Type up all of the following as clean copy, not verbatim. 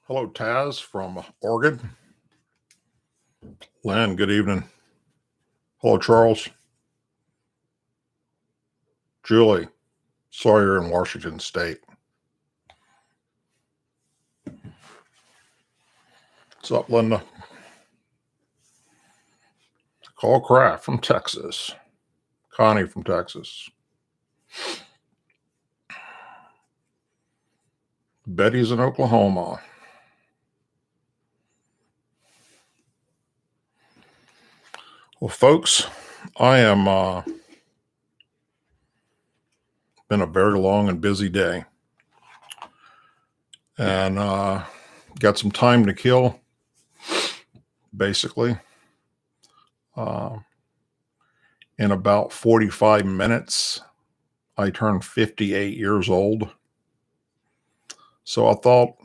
Hello, Taz from Oregon. Lynn, good evening. Hello, Charles. Julie, sorry you're in Washington State. What's up, Linda? Call Kraft from Texas. Connie from Texas. Betty's in Oklahoma. Well, folks, I am been a very long and busy day, and got some time to kill. Basically, in about 45 minutes, I turned 58 years old. So I thought,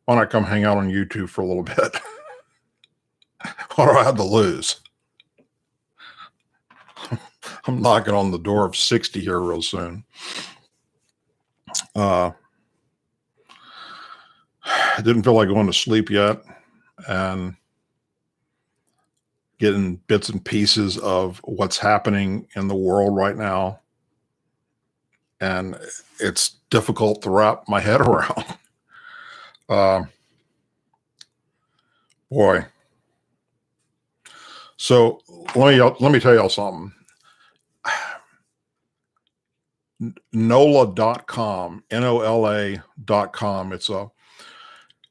why not come hang out on YouTube for a little bit? What do I have to lose? I'm knocking on the door of 60 here real soon. I didn't feel like going to sleep yet, and getting bits and pieces of what's happening in the world right now. And it's difficult to wrap my head around. Boy. So let me tell y'all something. NOLA.com, NOLA.com. It's a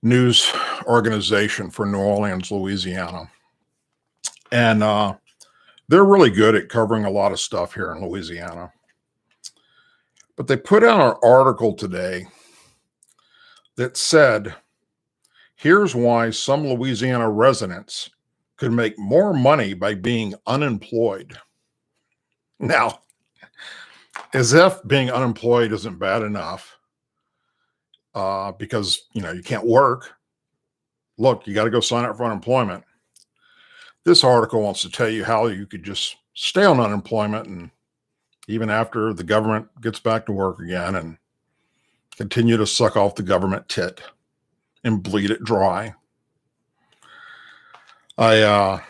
news organization for New Orleans, Louisiana. And they're really good at covering a lot of stuff here in Louisiana. But they put out an article today that said, here's why some Louisiana residents could make more money by being unemployed. Now, as if being unemployed isn't bad enough, because you can't work. Look, you got to go sign up for unemployment. This article wants to tell you how you could just stay on unemployment, and even after the government gets back to work again, and continue to suck off the government tit and bleed it dry. I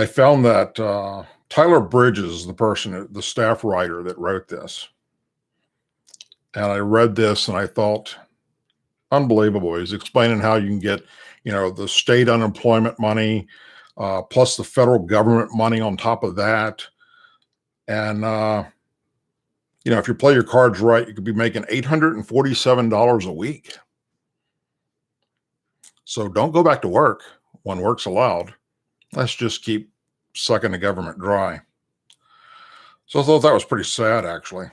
found that Tyler Bridges, the staff writer that wrote this, and I read this and I thought, unbelievable. He's explaining how you can get, the state unemployment money, plus the federal government money on top of that. And, if you play your cards right, you could be making $847 a week. So don't go back to work when work's allowed. Let's just keep sucking the government dry. So I thought that was pretty sad, actually.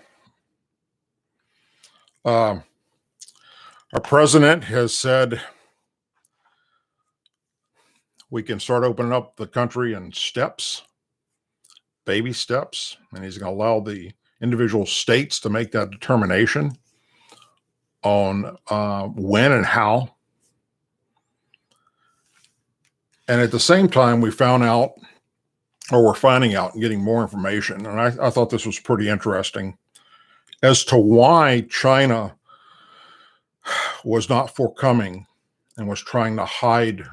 Our president has said we can start opening up the country in steps, baby steps, and he's going to allow the individual states to make that determination on when and how. And at the same time, we're finding out and getting more information, and I thought this was pretty interesting, as to why China was not forthcoming and was trying to hide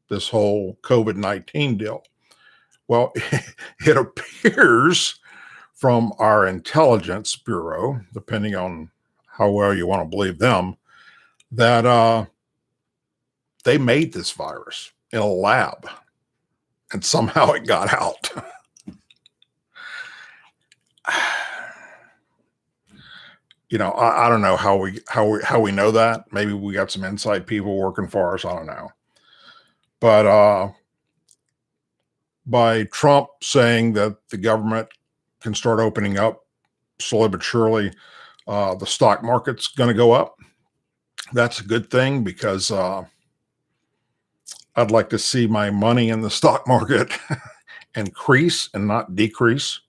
this whole COVID-19 deal. Well, it appears from our intelligence bureau, depending on how well you want to believe them, that they made this virus in a lab, and somehow it got out. I don't know how we know that. Maybe we got some inside people working for us. I don't know. But by Trump saying that the government can start opening up slowly but surely, the stock market's going to go up. That's a good thing, because I'd like to see my money in the stock market increase and not decrease.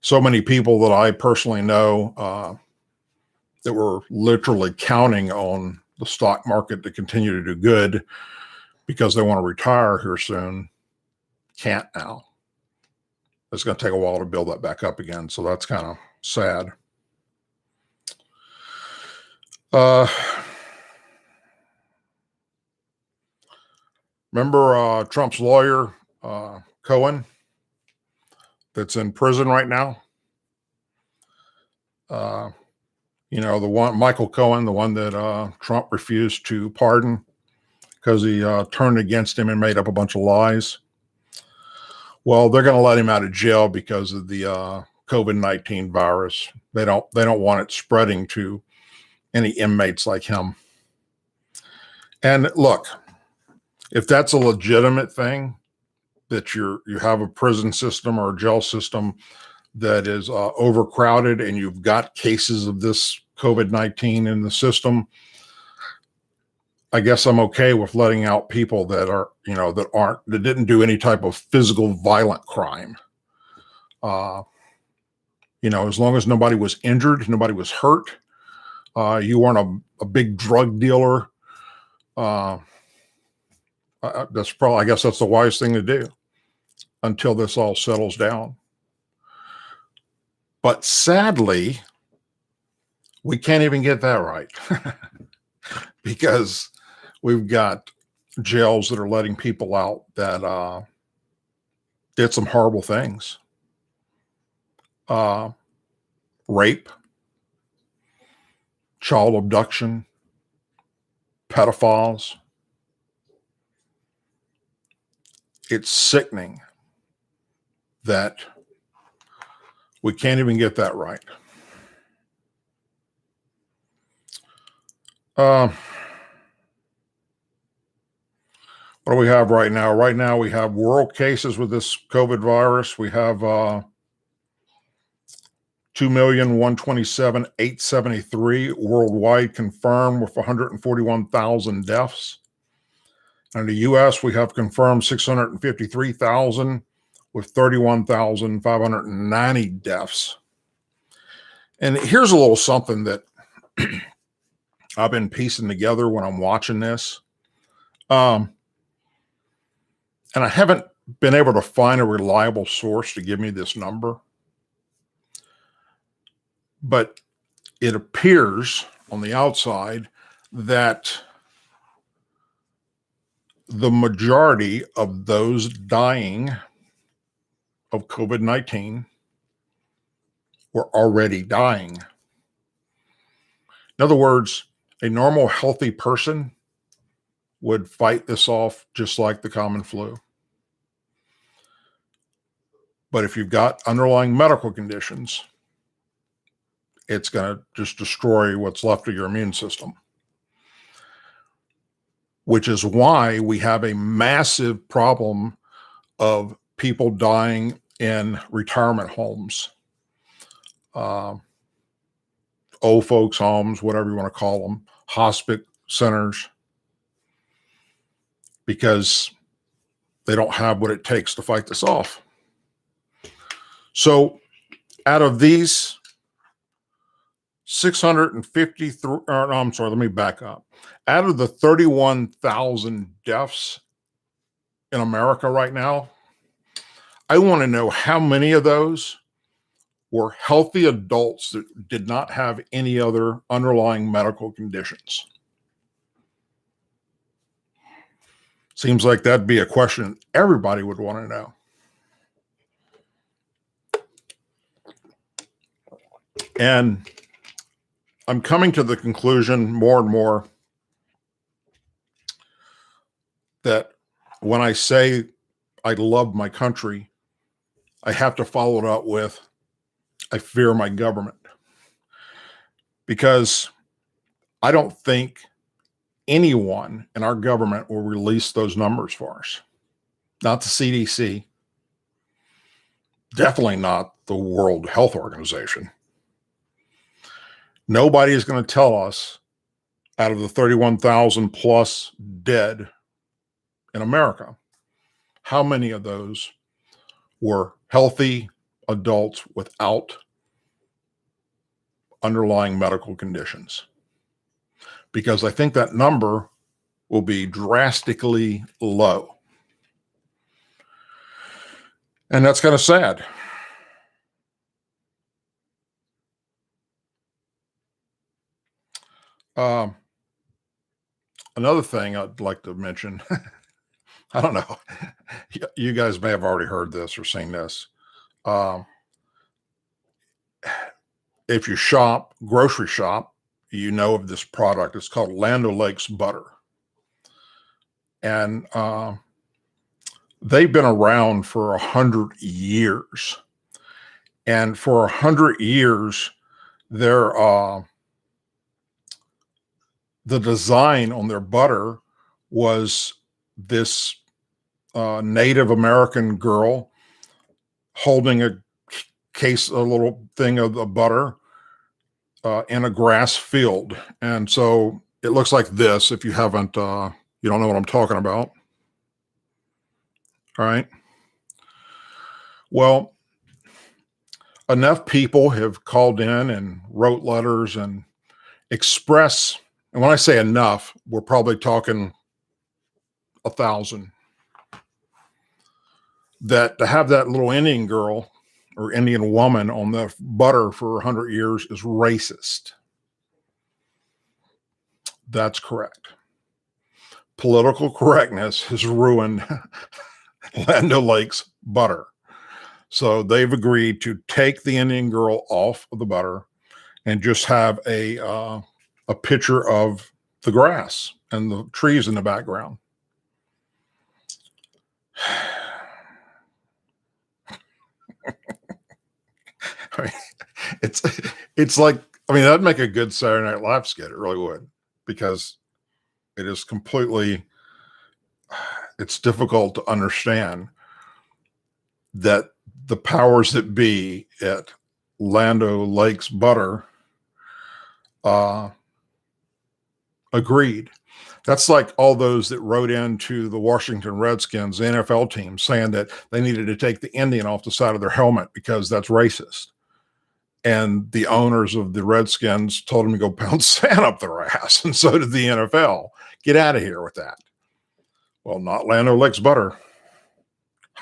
So many people that I personally know that were literally counting on the stock market to continue to do good because they want to retire here soon can't now. It's going to take a while to build that back up again. So that's kind of sad. Uh, remember Trump's lawyer, Cohen, that's in prison right now? The one, Michael Cohen, the one that Trump refused to pardon because he turned against him and made up a bunch of lies. Well, they're going to let him out of jail because of the COVID-19 virus. They don't want it spreading to any inmates like him. And look, if that's a legitimate thing, that you have a prison system or a jail system that is overcrowded and you've got cases of this COVID-19 in the system, I guess I'm okay with letting out people that are, that didn't do any type of physical violent crime. As long as nobody was injured, nobody was hurt, you weren't a big drug dealer. That's probably, I guess that's the wise thing to do until this all settles down. But sadly, we can't even get that right because we've got jails that are letting people out that did some horrible things. Rape, child abduction, pedophiles. It's sickening that we can't even get that right. What do we have right now? Right now, we have world cases with this COVID virus. We have 2,127,873 worldwide confirmed with 141,000 deaths. In the U.S., we have confirmed 653,000 with 31,590 deaths. And here's a little something that I've been piecing together when I'm watching this. And I haven't been able to find a reliable source to give me this number. But it appears on the outside that the majority of those dying of COVID-19 were already dying. In other words, a normal, healthy person would fight this off just like the common flu. But if you've got underlying medical conditions, it's going to just destroy what's left of your immune system. Which is why we have a massive problem of people dying in retirement homes, old folks' homes, whatever you want to call them, hospice centers, because they don't have what it takes to fight this off. So out of these 653, I'm sorry, let me back up. Out of the 31,000 deaths in America right now, I want to know how many of those were healthy adults that did not have any other underlying medical conditions. Seems like that'd be a question everybody would want to know. And I'm coming to the conclusion more and more that when I say I love my country, I have to follow it up with I fear my government. Because I don't think anyone in our government will release those numbers for us. Not the CDC. Definitely not the World Health Organization. Nobody is going to tell us out of the 31,000 plus dead in America, how many of those were healthy adults without underlying medical conditions. Because I think that number will be drastically low. And that's kind of sad. Um, Another thing I'd like to mention, I don't know, you guys may have already heard this or seen this. Um, if you shop, grocery shop, you know of this product. It's called Land O'Lakes butter. And they've been around for 100 years. And for 100 years, their the design on their butter was this Native American girl holding a little thing of the butter in a grass field. And so it looks like this if you haven't, you don't know what I'm talking about. All right. Well, enough people have called in and wrote letters and express. And when I say enough, we're probably talking 1,000. That to have that little Indian girl or Indian woman on the butter for 100 years is racist. That's correct. Political correctness has ruined Land O'Lakes butter. So they've agreed to take the Indian girl off of the butter and just have a picture of the grass and the trees in the background. I mean, it's like, I mean, that'd make a good Saturday Night Live skit. It really would, because it is completely, it's difficult to understand that the powers that be at Land O'Lakes butter agreed. That's like all those that wrote into the Washington Redskins, the NFL team, saying that they needed to take the Indian off the side of their helmet because that's racist. And the owners of the Redskins told them to go pound sand up their ass. And so did the NFL. Get out of here with that. Well, not Land O'Lakes butter.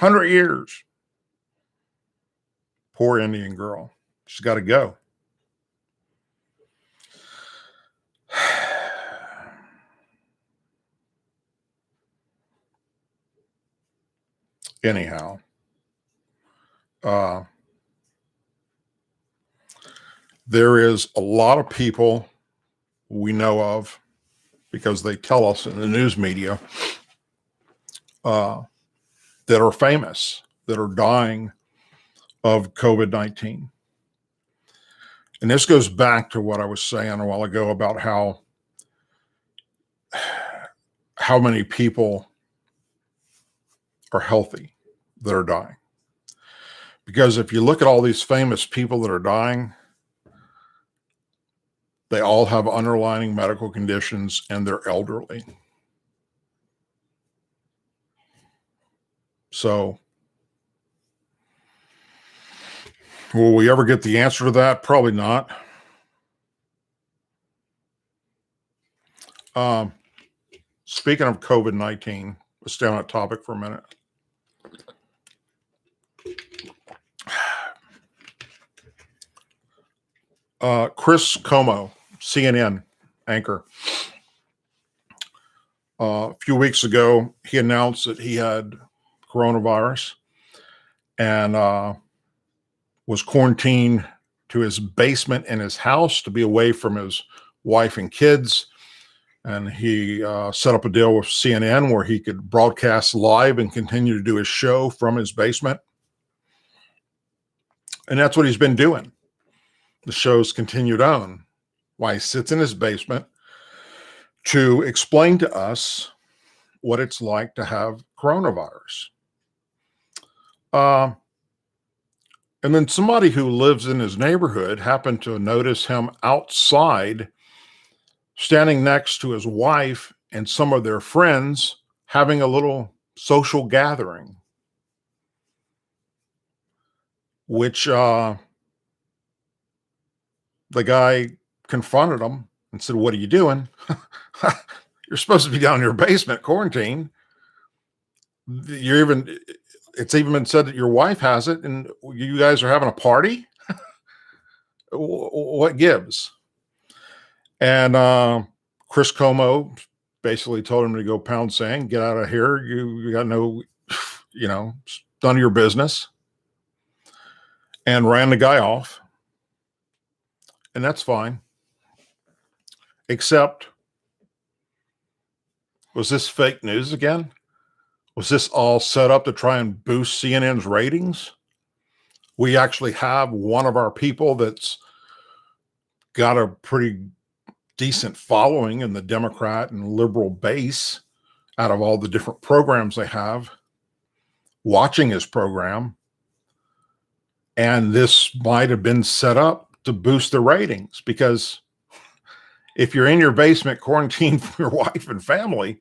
100 years. Poor Indian girl. She's got to go. Anyhow, there is a lot of people we know of, because they tell us in the news media, that are famous, that are dying of COVID-19. And this goes back to what I was saying a while ago about how many people are healthy that are dying. Because if you look at all these famous people that are dying, they all have underlying medical conditions and they're elderly. So, will we ever get the answer to that? Probably not. Speaking of COVID-19, let's stay on that topic for a minute. Chris Cuomo, CNN anchor, a few weeks ago, he announced that he had coronavirus and was quarantined to his basement in his house to be away from his wife and kids. And he set up a deal with CNN where he could broadcast live and continue to do his show from his basement. And that's what he's been doing. The show's continued on while he sits in his basement to explain to us what it's like to have coronavirus. And then somebody who lives in his neighborhood happened to notice him outside, standing next to his wife and some of their friends, having a little social gathering, which the guy confronted him and said, "What are you doing? You're supposed to be down in your basement quarantine. It's even been said that your wife has it and you guys are having a party. What gives?" And Chris Como basically told him to go pound sand, get out of here. You got no, it's none of your business, and ran the guy off. And that's fine. Except, was this fake news again? Was this all set up to try and boost CNN's ratings? We actually have one of our people that's got a pretty decent following in the Democrat and liberal base out of all the different programs they have watching his program. And this might have been set up to boost the ratings, because if you're in your basement quarantined from your wife and family,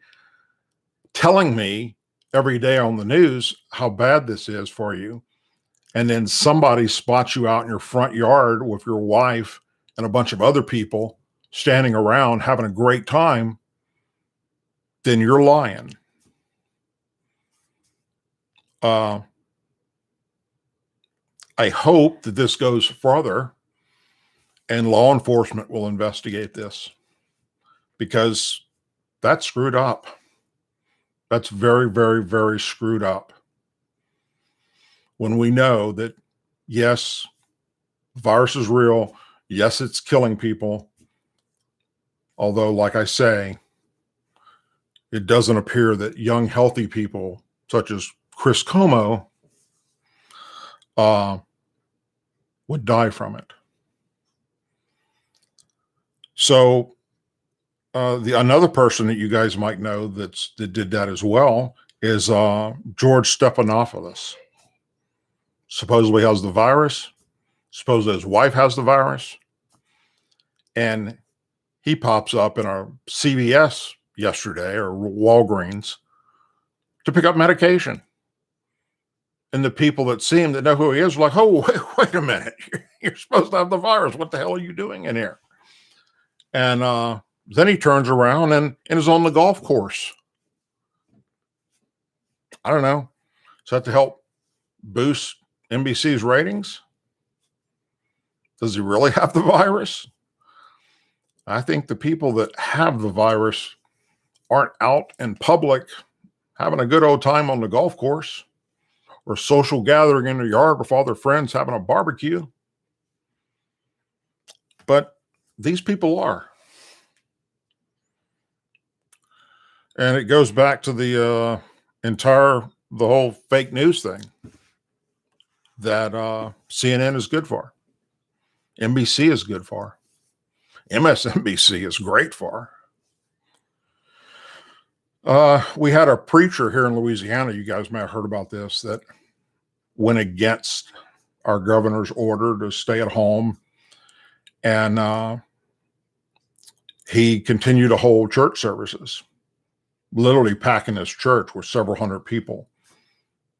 telling me every day on the news how bad this is for you, and then somebody spots you out in your front yard with your wife and a bunch of other people standing around having a great time, then you're lying. I hope that this goes further and law enforcement will investigate this, because that's screwed up. That's very, very, very screwed up. When we know that, yes, the virus is real. Yes, it's killing people. Although, like I say, it doesn't appear that young, healthy people such as Chris Como would die from it. So another person that you guys might know that did that as well is George Stephanopoulos. Supposedly has the virus. Supposedly his wife has the virus. And he pops up in a CVS yesterday, or Walgreens, to pick up medication. And the people that see him, that know who he is, are like, oh, wait a minute. You're supposed to have the virus. What the hell are you doing in here? And then he turns around and is on the golf course. I don't know. Is that to help boost NBC's ratings? Does he really have the virus? I think the people that have the virus aren't out in public having a good old time on the golf course, or social gathering in their yard with all their friends having a barbecue. But these people are. And it goes back to the whole fake news thing that CNN is good for. NBC is good for. MSNBC is great for. We had a preacher here in Louisiana, you guys may have heard about this, that went against our governor's order to stay at home. And he continued to hold church services, literally packing his church with several hundred people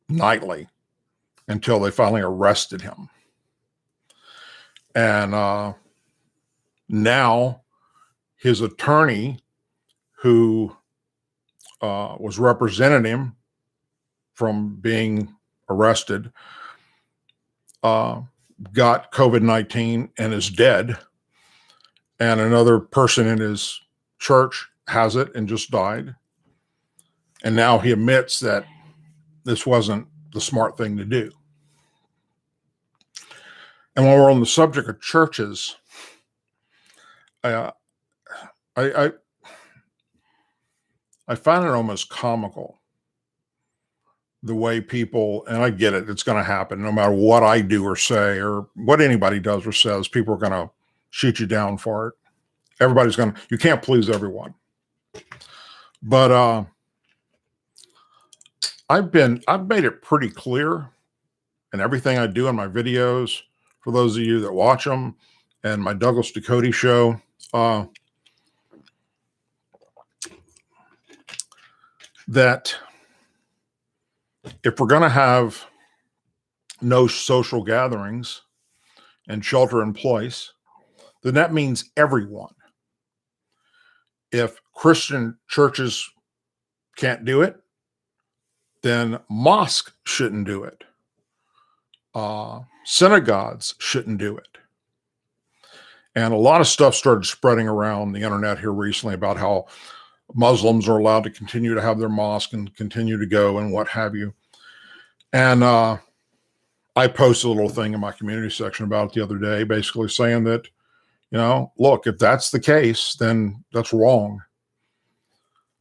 nightly until they finally arrested him. And now his attorney, who was representing him from being arrested, got COVID-19 and is dead. And another person in his church has it and just died. And now he admits that this wasn't the smart thing to do. And while we're on the subject of churches, I find it almost comical the way people, and I get it, it's going to happen no matter what I do or say or what anybody does or says, people are going to shoot you down for it. Everybody's going to, you can't please everyone. But I've made it pretty clear in everything I do in my videos, for those of you that watch them, and my Douglas Ducote show, that if we're going to have no social gatherings and shelter in place, then that means everyone. If Christian churches can't do it, then mosques shouldn't do it. Synagogues shouldn't do it. And a lot of stuff started spreading around the internet here recently about how Muslims are allowed to continue to have their mosque and continue to go and what have you. And I posted a little thing in my community section about it the other day, basically saying that, look, if that's the case, then that's wrong.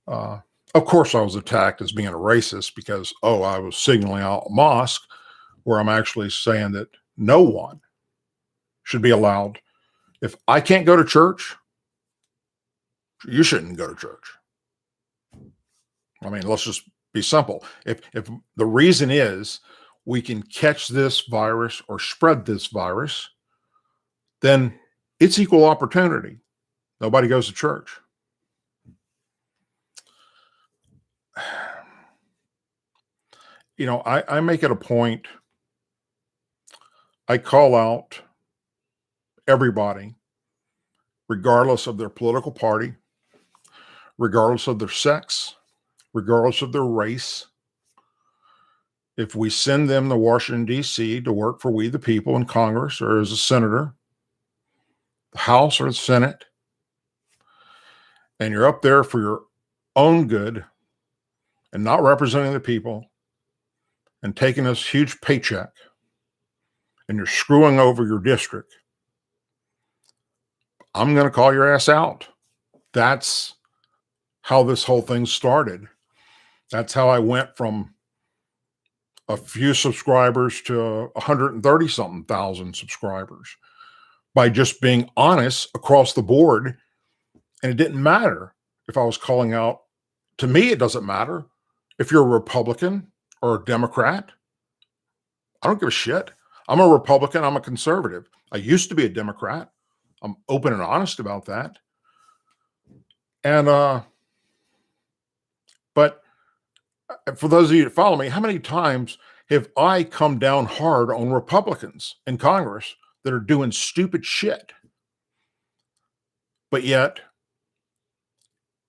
Of course, I was attacked as being a racist because, I was signaling out a mosque where I'm actually saying that no one should be allowed. If I can't go to church, you shouldn't go to church. I mean, let's just be simple. If the reason is we can catch this virus or spread this virus, then it's equal opportunity. Nobody goes to church. I make it a point. I call out everybody, regardless of their political party, regardless of their sex, regardless of their race. If we send them to Washington, D.C. to work for we the people in Congress or as a senator, the House or the Senate, and you're up there for your own good and not representing the people and taking this huge paycheck, and you're screwing over your district, I'm going to call your ass out. That's how this whole thing started. That's how I went from a few subscribers to 130 something thousand subscribers, by just being honest across the board. And it didn't matter if I was calling out. To me, it doesn't matter if you're a Republican or a Democrat. I don't give a shit. I'm a Republican. I'm a conservative. I used to be a Democrat. I'm open and honest about that. And, but for those of you that follow me, how many times have I come down hard on Republicans in Congress that are doing stupid shit? But yet,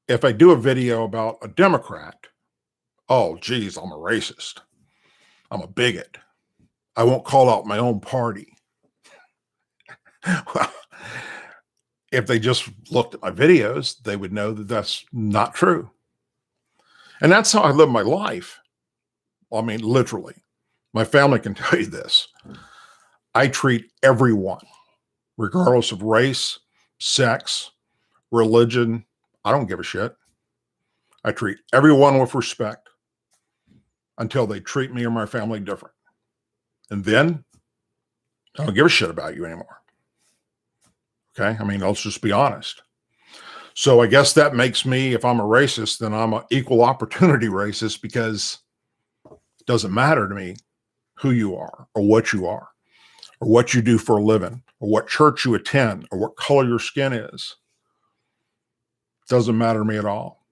if I do a video about a Democrat, oh, geez, I'm a racist. I'm a bigot. I won't call out my own party. Well, if they just looked at my videos, they would know that that's not true. And that's how I live my life. I mean, literally. My family can tell you this. I treat everyone, regardless of race, sex, religion. I don't give a shit. I treat everyone with respect until they treat me or my family different. And then I don't give a shit about you anymore. Okay? I mean, let's just be honest. So I guess that makes me, if I'm a racist, then I'm an equal opportunity racist, because it doesn't matter to me who you are or what you are or what you do for a living or what church you attend or what color your skin is. It doesn't matter to me at all.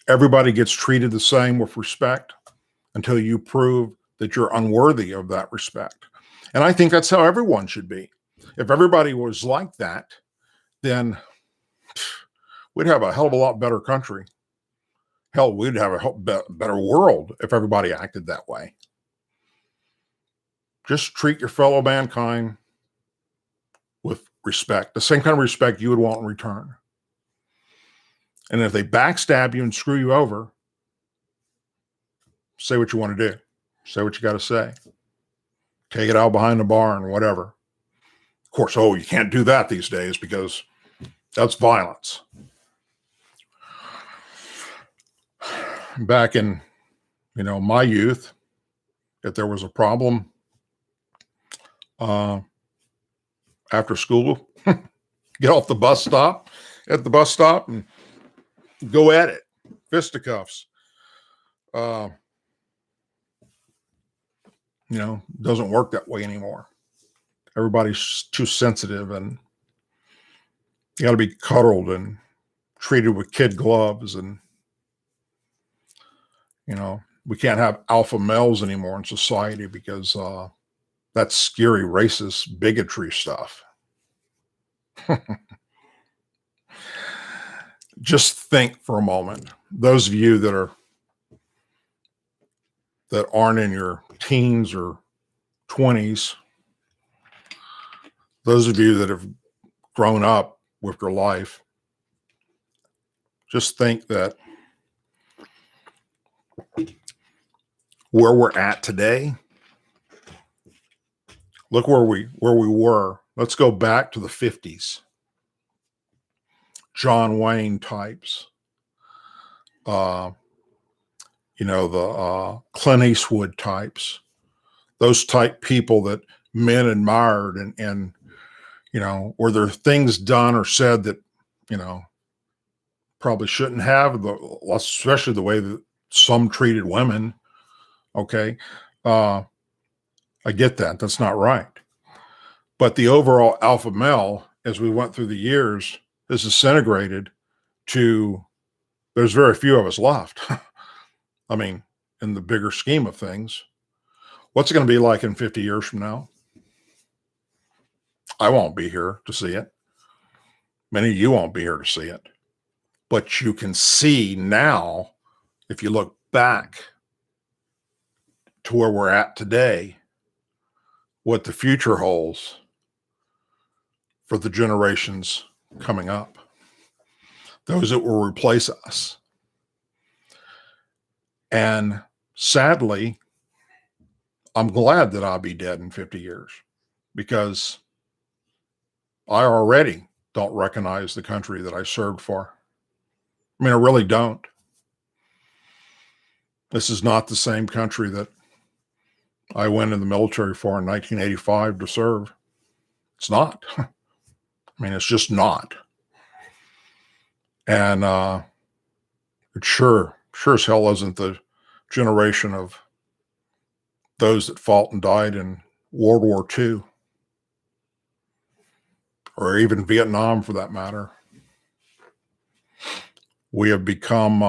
Everybody gets treated the same with respect until you prove that you're unworthy of that respect. And I think that's how everyone should be. If everybody was like that, then we'd have a hell of a lot better country. Hell, we'd have a better world if everybody acted that way. Just treat your fellow mankind with respect, the same kind of respect you would want in return. And if they backstab you and screw you over, say what you want to do. Say what you got to say. Take it out behind the barn, whatever. Of course, you can't do that these days because that's violence. Back in, my youth, if there was a problem after school, get off the bus stop, at the bus stop, and go at it. Fisticuffs. Doesn't work that way anymore. Everybody's too sensitive, and you got to be cuddled and treated with kid gloves. And, we can't have alpha males anymore in society because that's scary, racist, bigotry stuff. Just think for a moment. Those of you that aren't in your teens or 20s, those of you that have grown up with your life, just think that where we're at today, look where we were. Let's go back to the 50s. John Wayne types, the Clint Eastwood types, those type people that men admired, and were there things done or said that, probably shouldn't have, especially the way that some treated women. Okay. I get that. That's not right. But the overall alpha male, as we went through the years, has disintegrated to, there's very few of us left. I mean, in the bigger scheme of things, what's it going to be like in 50 years from now? I won't be here to see it. Many of you won't be here to see it. But you can see now, if you look back to where we're at today, what the future holds for the generations coming up, those that will replace us. And sadly, I'm glad that I'll be dead in 50 years, because I already don't recognize the country that I served for. I mean, I really don't. This is not the same country that I went in the military for in 1985 to serve. It's not. I mean, it's just not. And it sure as hell isn't the generation of those that fought and died in World War II, or even Vietnam for that matter. We have become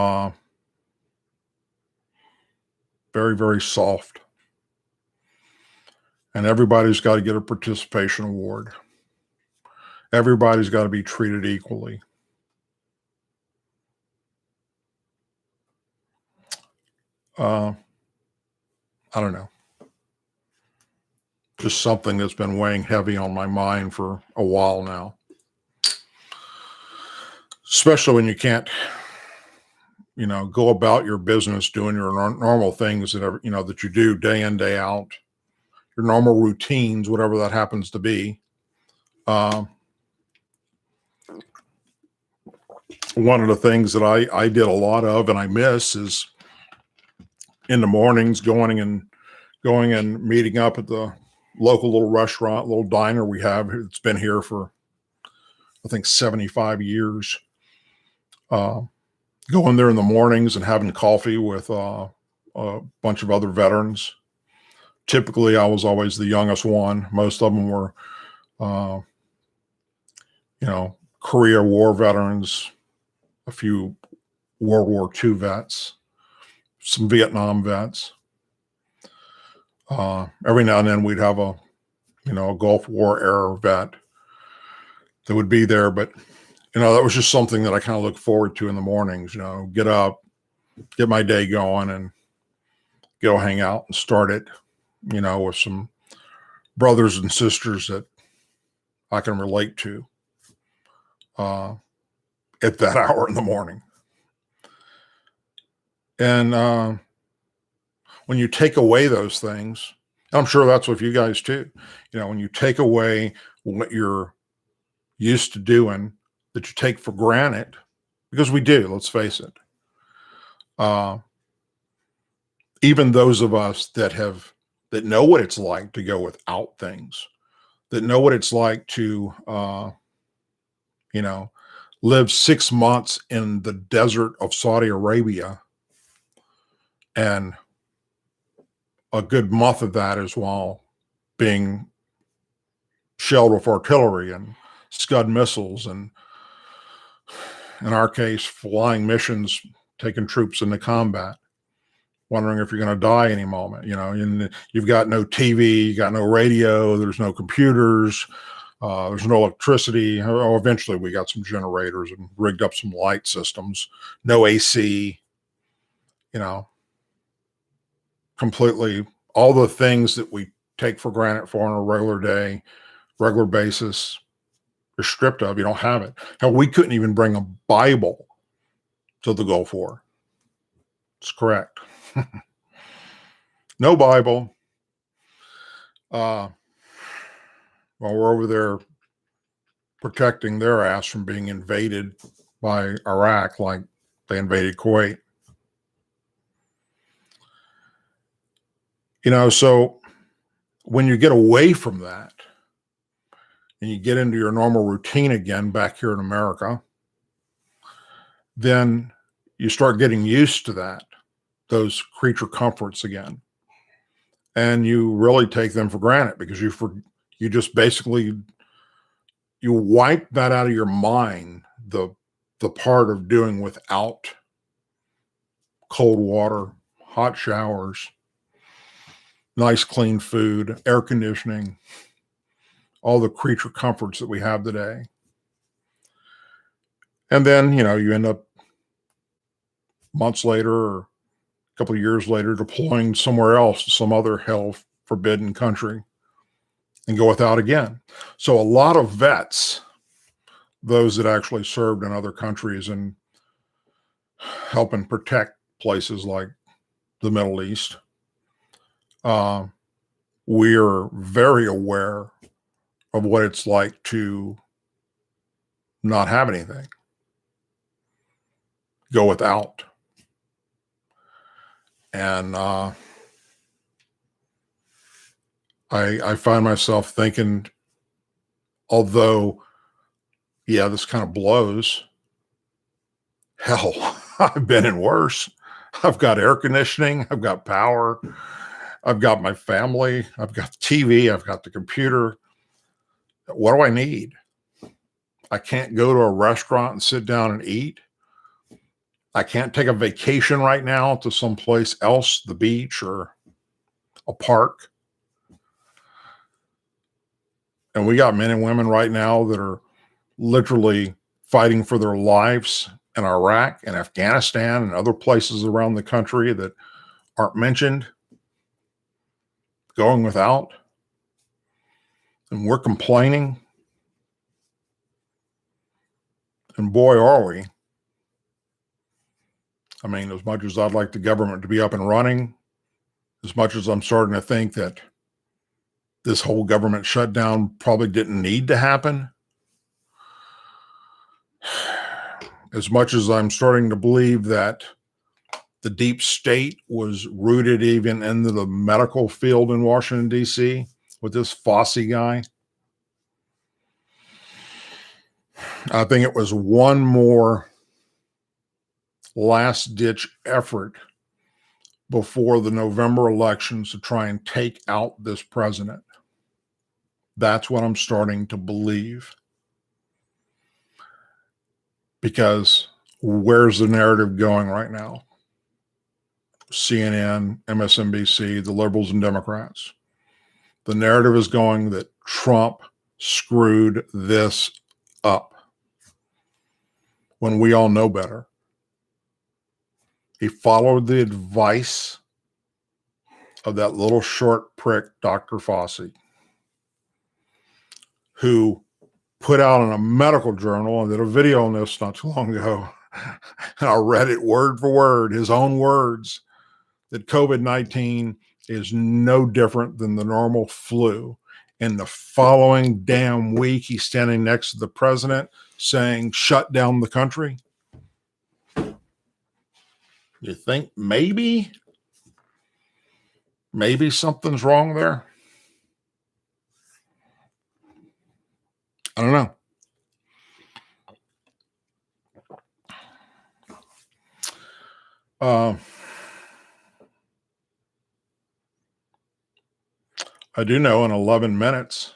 very, very soft. And everybody's got to get a participation award. Everybody's got to be treated equally. I don't know. Just something that's been weighing heavy on my mind for a while now. Especially when you can't, go about your business doing your normal things that, that you do day in, day out, your normal routines, whatever that happens to be. One of the things that I did a lot of and I miss is in the mornings going and meeting up at the local little restaurant, little diner we have. It's been here for, I think, 75 years. Going there in the mornings and having coffee with a bunch of other veterans. Typically, I was always the youngest one. Most of them were, Korea War veterans, a few World War II vets, some Vietnam vets. Every now and then we'd have a Gulf War era vet that would be there. But, that was just something that I kind of look forward to in the mornings, get up, get my day going and go hang out and start it, with some brothers and sisters that I can relate to at that hour in the morning. And when you take away those things, I'm sure that's with you guys too. When you take away what you're used to doing that you take for granted, because we do, let's face it. Even those of us that know what it's like to go without things, that know what it's like to, live 6 months in the desert of Saudi Arabia, and a good month of that is while being shelled with artillery and Scud missiles, and in our case, flying missions, taking troops into combat, wondering if you're going to die any moment. And you've got no TV, you got no radio, there's no computers, there's no electricity. Oh, eventually we got some generators and rigged up some light systems, no AC, completely all the things that we take for granted for on a regular basis, You're stripped of. You don't have it. Hell, we couldn't even bring a Bible to the Gulf War. It's correct. No Bible. While we're over there protecting their ass from being invaded by Iraq like they invaded Kuwait. So when you get away from that and you get into your normal routine again back here in America, then you start getting used to that, those creature comforts again. And you really take them for granted because you just basically, you wipe that out of your mind, the part of doing without cold water, hot showers, nice clean food, air conditioning, all the creature comforts that we have today. And then, you end up months later or a couple of years later deploying somewhere else, some other hell forbidden country, and go without again. So a lot of vets, those that actually served in other countries and helping protect places like the Middle East, we're very aware of what it's like to not have anything, go without. And I find myself thinking, although, yeah, this kind of blows, hell, I've been in worse. I've got air conditioning, I've got power, I've got my family, I've got the TV, I've got the computer. What do I need? I can't go to a restaurant and sit down and eat. I can't take a vacation right now to someplace else, the beach or a park. And we got men and women right now that are literally fighting for their lives in Iraq and Afghanistan and other places around the country that aren't mentioned, going without. And we're complaining. And boy, are we. I mean, as much as I'd like the government to be up and running, as much as I'm starting to think that this whole government shutdown probably didn't need to happen, as much as I'm starting to believe that the deep state was rooted even into the medical field in Washington, D.C. with this Fauci guy, I think it was one more last-ditch effort before the November elections to try and take out this president. That's what I'm starting to believe. Because where's the narrative going right now? CNN, MSNBC, the liberals and Democrats. The narrative is going that Trump screwed this up when we all know better. He followed the advice of that little short prick, Dr. Fauci, who put out in a medical journal and did a video on this not too long ago. And I read it word for word, his own words, that COVID-19 is no different than the normal flu. And the following damn week, he's standing next to the president saying, shut down the country. You think maybe something's wrong there? I don't know. I do know in 11 minutes,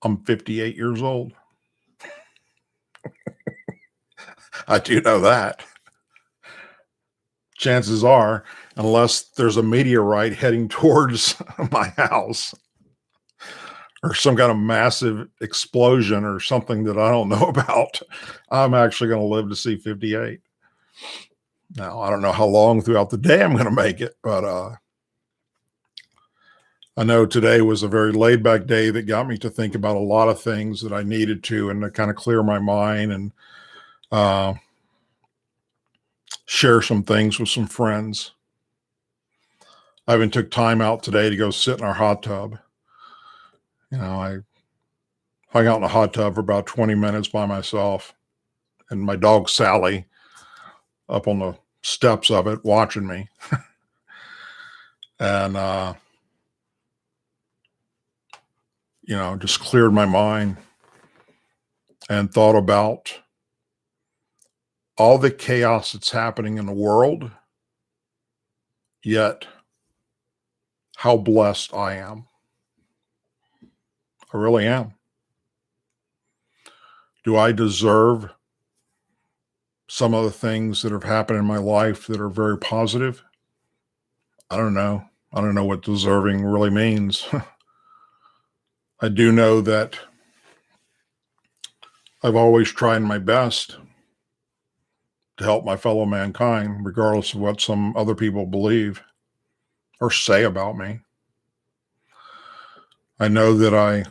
I'm 58 years old. I do know that. Chances are, unless there's a meteorite heading towards my house or some kind of massive explosion or something that I don't know about, I'm actually going to live to see 58. Now, I don't know how long throughout the day I'm going to make it, but I know today was a very laid back day that got me to think about a lot of things that I needed to, and to kind of clear my mind and uh, share some things with some friends. I even took time out today to go sit in our hot tub. I hung out in the hot tub for about 20 minutes by myself, and my dog Sally up on the steps of it watching me. And, just cleared my mind and thought about all the chaos that's happening in the world, yet how blessed I am. I really am. Do I deserve some of the things that have happened in my life that are very positive? I don't know. I don't know what deserving really means. I do know that I've always tried my best to help my fellow mankind, regardless of what some other people believe or say about me. I know that I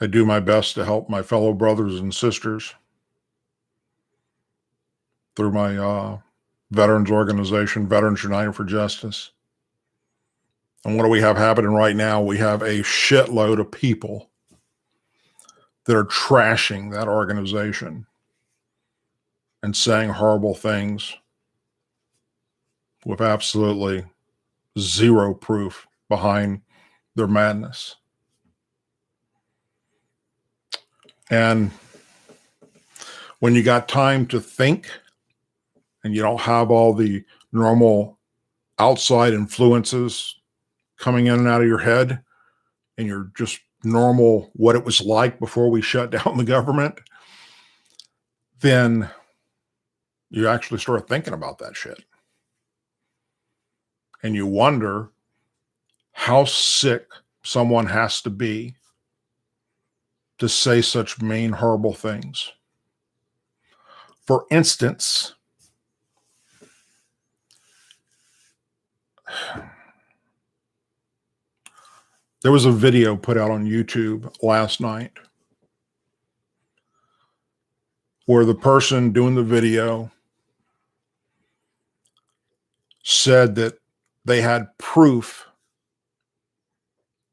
do my best to help my fellow brothers and sisters through my veterans organization, Veterans United for Justice. And what do we have happening right now? We have a shitload of people that are trashing that organization and saying horrible things with absolutely zero proof behind their madness. And when you got time to think and you don't have all the normal outside influences coming in and out of your head, and you're just normal what it was like before we shut down the government, then you actually start thinking about that shit. And you wonder how sick someone has to be to say such mean, horrible things. For instance, there was a video put out on YouTube last night where the person doing the video said that they had proof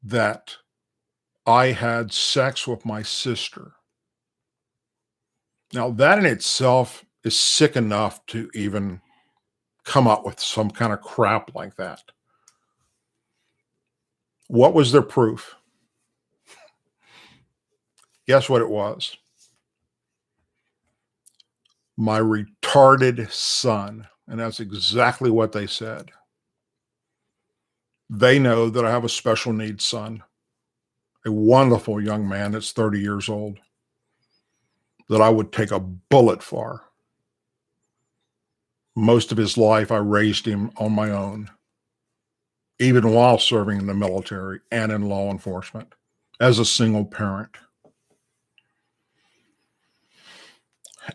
that I had sex with my sister. Now, that in itself is sick enough to even come up with some kind of crap like that. What was their proof? Guess what it was? My retarded son. And that's exactly what they said. They know that I have a special needs son, a wonderful young man that's 30 years old, that I would take a bullet for. Most of his life, I raised him on my own, even while serving in the military and in law enforcement as a single parent.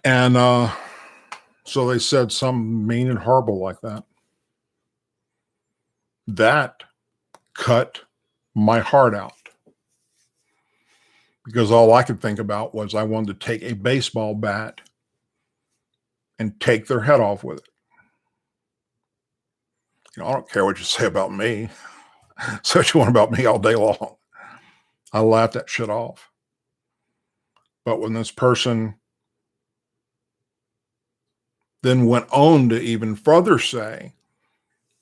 And so they said something mean and horrible like that. That cut my heart out, because all I could think about was I wanted to take a baseball bat and take their head off with it. I don't care what you say about me. Say what you want about me all day long. I laughed that shit off. But when this person then went on to even further say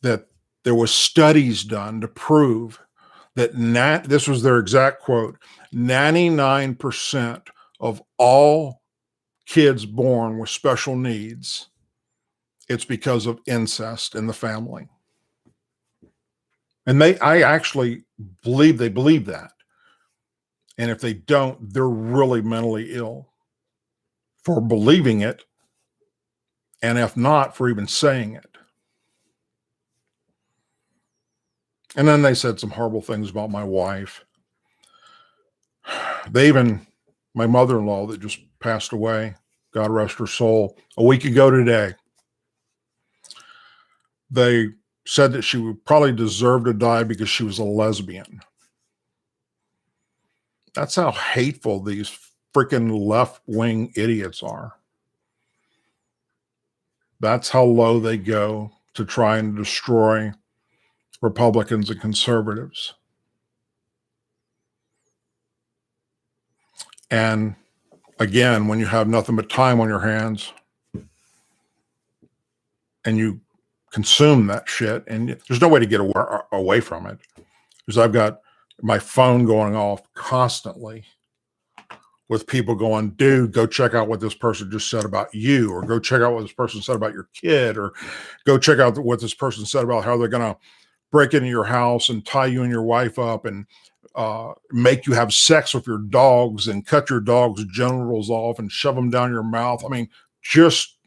that there was studies done to prove that this was their exact quote, 99% of all kids born with special needs, it's because of incest in the family. And I actually believe they believe that. And if they don't, they're really mentally ill for believing it. And if not, for even saying it. And then they said some horrible things about my wife. My mother-in-law that just passed away, God rest her soul, a week ago today, they said that she would probably deserve to die because she was a lesbian. That's how hateful these freaking left-wing idiots are. That's how low they go to try and destroy Republicans and conservatives. And again, when you have nothing but time on your hands and you consume that shit, and there's no way to get away from it, because I've got my phone going off constantly with people going, dude, go check out what this person just said about you, or go check out what this person said about your kid, or go check out what this person said about how they're going to break into your house and tie you and your wife up and make you have sex with your dogs and cut your dog's genitals off and shove them down your mouth. I mean, just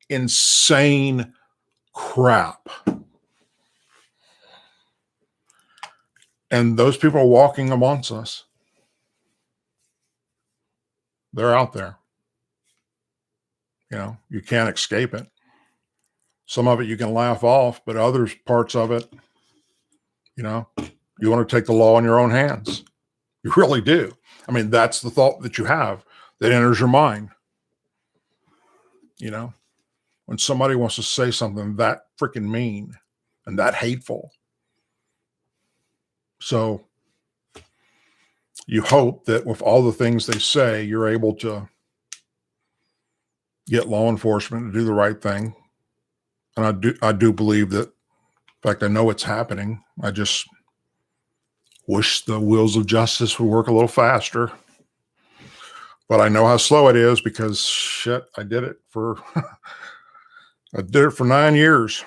insane crap. And those people are walking amongst us. They're out there. You know, you can't escape it. Some of it you can laugh off, but other parts of it, you know, you want to take the law in your own hands. You really do. I mean, that's the thought that you have that enters your mind. You know, when somebody wants to say something that freaking mean and that hateful. So you hope that with all the things they say, you're able to get law enforcement to do the right thing. And I do believe that, in fact, I know it's happening. I just wish the wheels of justice would work a little faster. But I know how slow it is because shit, I did it for 9 years.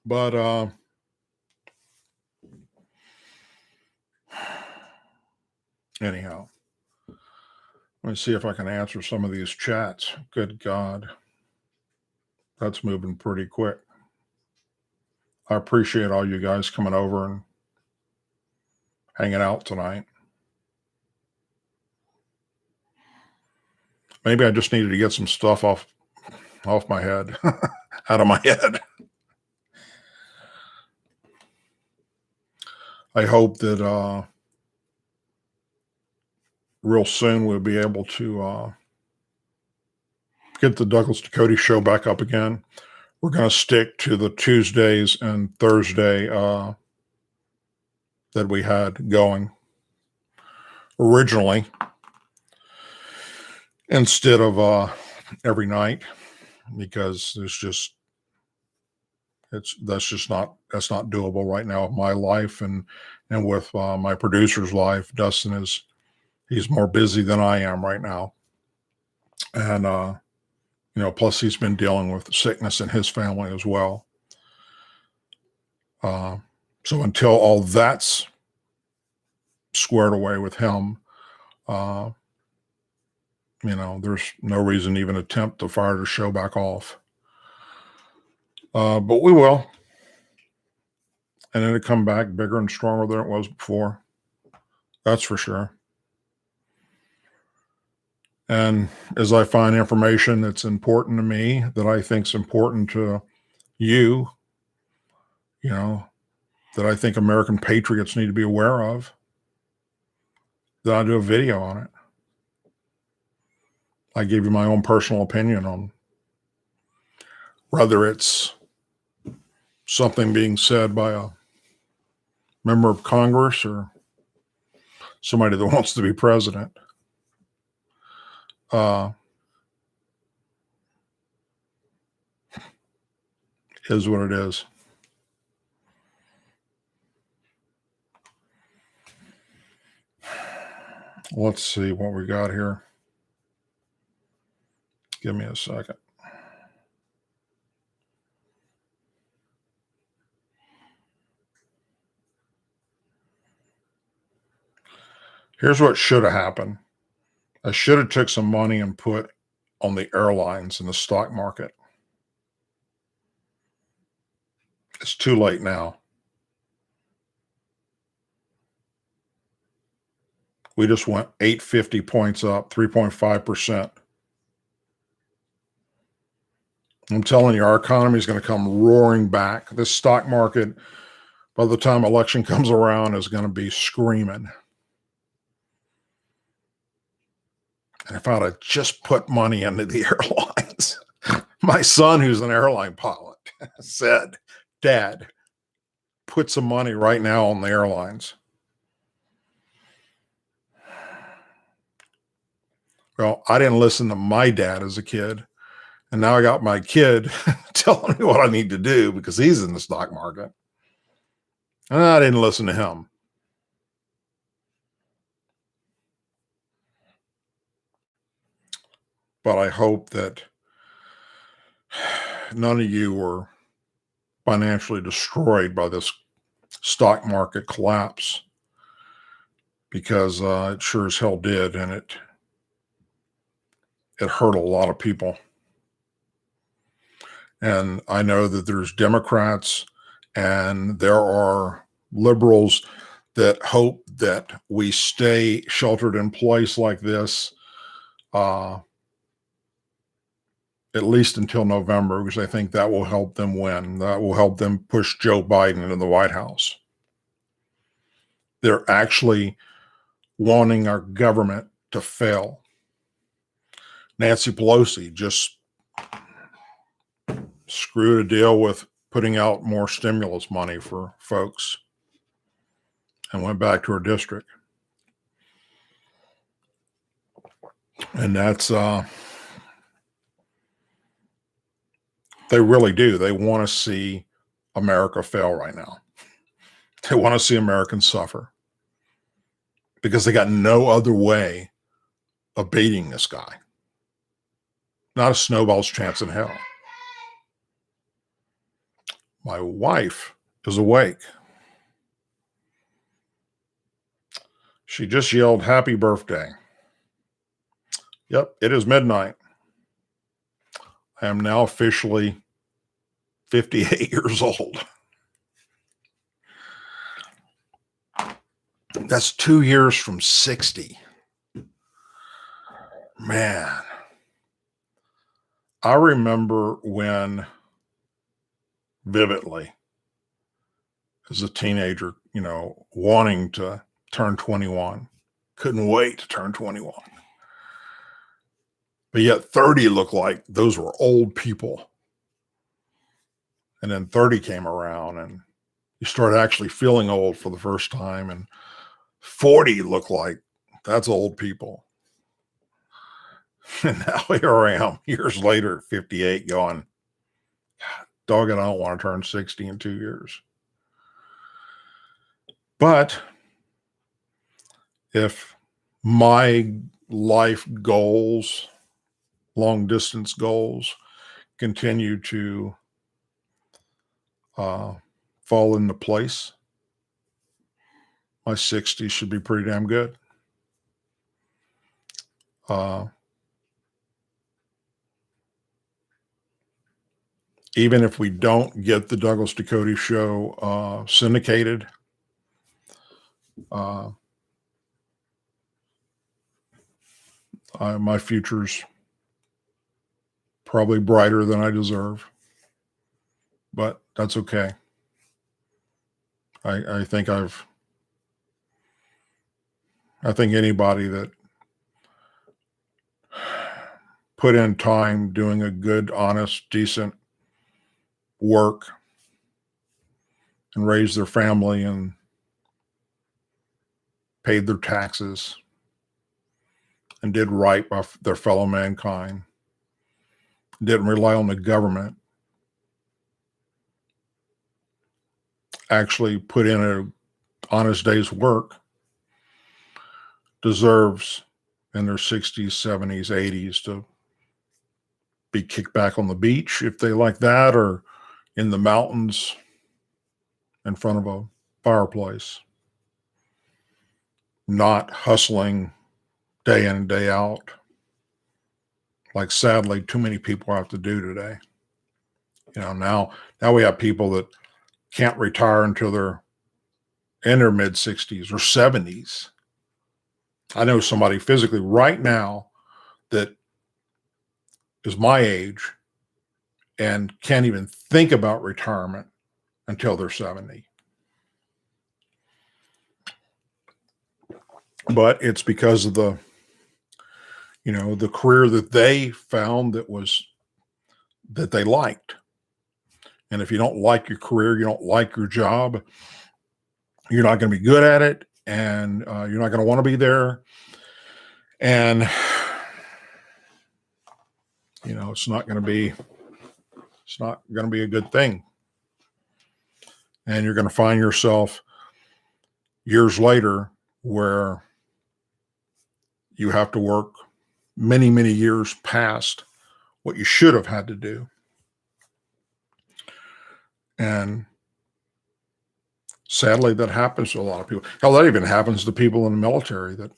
But anyhow, let me see if I can answer some of these chats. Good God. That's moving pretty quick. I appreciate all you guys coming over and hanging out tonight. Maybe I just needed to get some stuff off my head, out of my head. I hope that real soon we'll be able to get the Douglas Ducote show back up again. We're going to stick to the Tuesdays and Thursday that we had going originally, instead of every night, because that's not doable right now with my life and with my producer's life. Dustin he's more busy than I am right now, and you know, plus he's been dealing with sickness in his family as well. So until all that's squared away with him, you know, there's no reason to even attempt to fire the show back off. But we will. And it'll come back bigger and stronger than it was before. That's for sure. And as I find information that's important to me, that I think is important to you, you know, that I think American patriots need to be aware of, then I'll do a video on it. I gave you my own personal opinion on whether it's something being said by a member of Congress or somebody that wants to be president. Is what it is. Let's see what we got here. Give me a second. Here's what should have happened. I should have took some money and put on the airlines in the stock market. It's too late now. We just went 850 points up, 3.5%. I'm telling you, our economy is going to come roaring back. This stock market, by the time election comes around, is going to be screaming. And if I'd have just put money into the airlines, my son, who's an airline pilot, said, Dad, put some money right now on the airlines. Well, I didn't listen to my dad as a kid. And now I got my kid telling me what I need to do because he's in the stock market. And I didn't listen to him. But I hope that none of you were financially destroyed by this stock market collapse, because it sure as hell did, and it hurt a lot of people. And I know that there's Democrats and there are liberals that hope that we stay sheltered in place like this, at least until November, because I think that will help them win. That will help them push Joe Biden into the White House. They're actually wanting our government to fail. Nancy Pelosi just screwed a deal with putting out more stimulus money for folks and went back to her district. And that's, they really do. They want to see America fail right now. They want to see Americans suffer because they got no other way of beating this guy. Not a snowball's chance in hell. My wife is awake. She just yelled, "Happy birthday." Yep, it is midnight. I am now officially 58 years old. That's 2 years from 60. Man, I remember when, vividly, as a teenager, wanting to turn 21. Couldn't wait to turn 21. But yet 30 looked like those were old people. And then 30 came around and you start actually feeling old for the first time. And 40 looked like that's old people. And now here I am, years later, 58, going, dog it, I don't want to turn 60 in 2 years. But if my life goals, long distance goals, continue to fall into place, my 60s should be pretty damn good. Even if we don't get the Douglas Ducote show syndicated, my future's probably brighter than I deserve, but that's okay. I think anybody that put in time doing a good, honest, decent work and raised their family and paid their taxes and did right by their fellow mankind, didn't rely on the government, actually put in an honest day's work, deserves in their 60s, 70s, 80s to be kicked back on the beach if they like that, or in the mountains in front of a fireplace, not hustling day in and day out, like sadly too many people have to do today. Now we have people that can't retire until they're in their mid 60s or 70s. I know somebody physically right now that is my age and can't even think about retirement until they're 70. But it's because of the career that they found that they liked. And if you don't like your career, you don't like your job, you're not going to be good at it, and you're not going to want to be there. And it's not going to be a good thing. And you're going to find yourself years later where you have to work many, many years past what you should have had to do. And sadly, that happens to a lot of people. Hell, that even happens to people in the military that,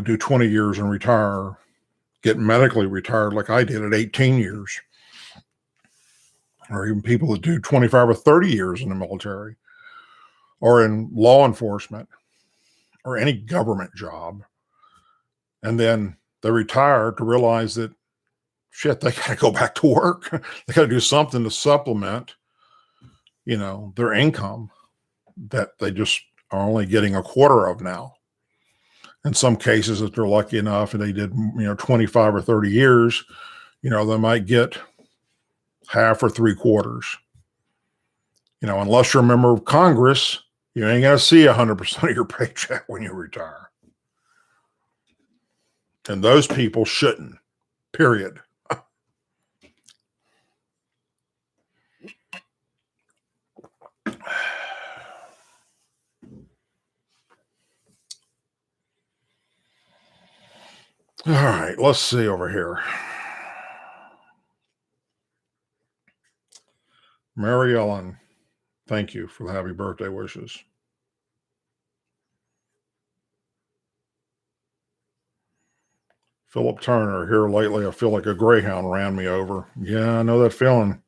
do 20 years and retire, get medically retired like I did at 18 years. Or even people that do 25 or 30 years in the military or in law enforcement or any government job. And then they retire to realize that, shit, they got to go back to work. They got to do something to supplement, their income that they just are only getting a quarter of now. In some cases, if they're lucky enough and they did, 25 or 30 years, they might get half or three quarters. Unless you're a member of Congress, you ain't going to see 100% of your paycheck when you retire. And those people shouldn't, period. All right, let's see over here. Mary Ellen, thank you for the happy birthday wishes. Philip Turner, here lately, I feel like a greyhound ran me over. Yeah, I know that feeling.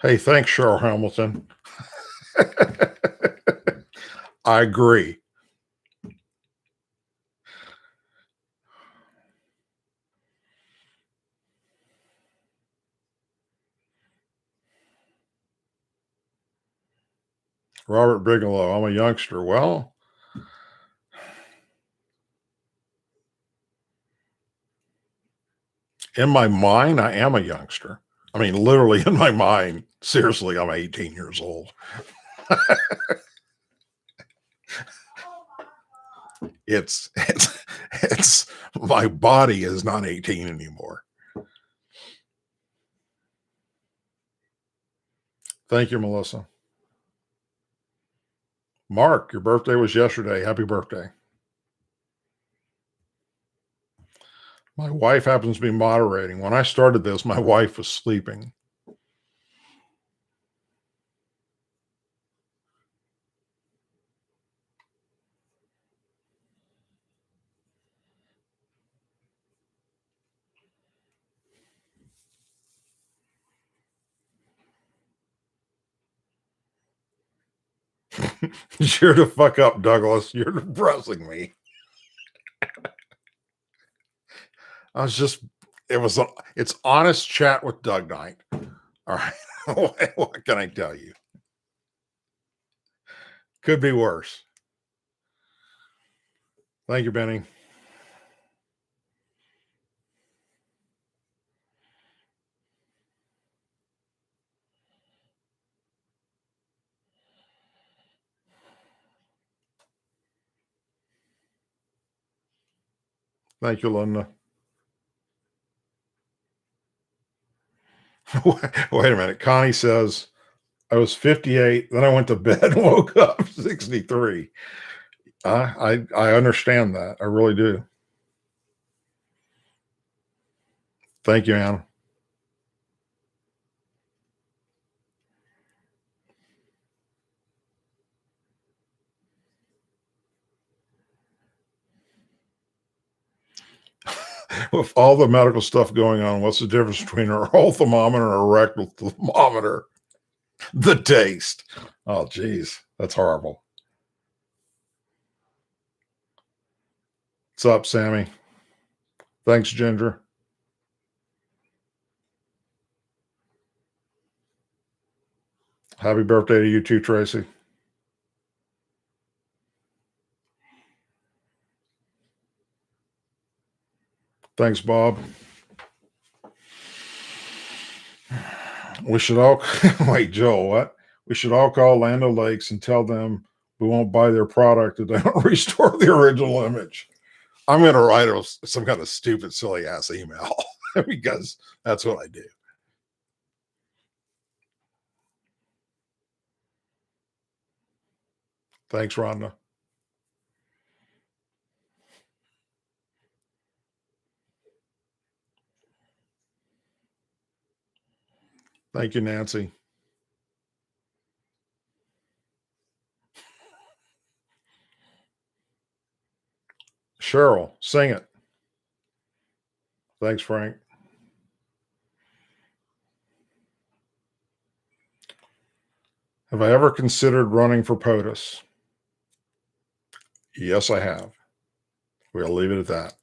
Hey, thanks, Cheryl Hamilton. I agree. Robert Bigelow, I'm a youngster. Well, in my mind, I am a youngster. I mean, literally in my mind, seriously, I'm 18 years old. It's my body is not 18 anymore. Thank you, Melissa. Mark, your birthday was yesterday. Happy birthday. My wife happens to be moderating. When I started this, my wife was sleeping. You're the fuck up, Douglas. You're depressing me. It's honest chat with Doug Knight. All right. What can I tell you? Could be worse. Thank you, Benny. Thank you, Linda. Wait a minute. Connie says, I was 58, then I went to bed and woke up 63. I understand that. I really do. Thank you, Anna. With all the medical stuff going on, what's the difference between an oral thermometer and a rectal thermometer? The taste. Oh, geez. That's horrible. What's up, Sammy? Thanks, Ginger. Happy birthday to you too, Tracy. Thanks, Bob. We should all wait, Joel. What? We should all call Land O'Lakes and tell them we won't buy their product if they don't restore the original image. I'm going to write some kind of stupid, silly ass email because that's what I do. Thanks, Rhonda. Thank you, Nancy. Cheryl, sing it. Thanks, Frank. Have I ever considered running for POTUS? Yes, I have. We'll leave it at that.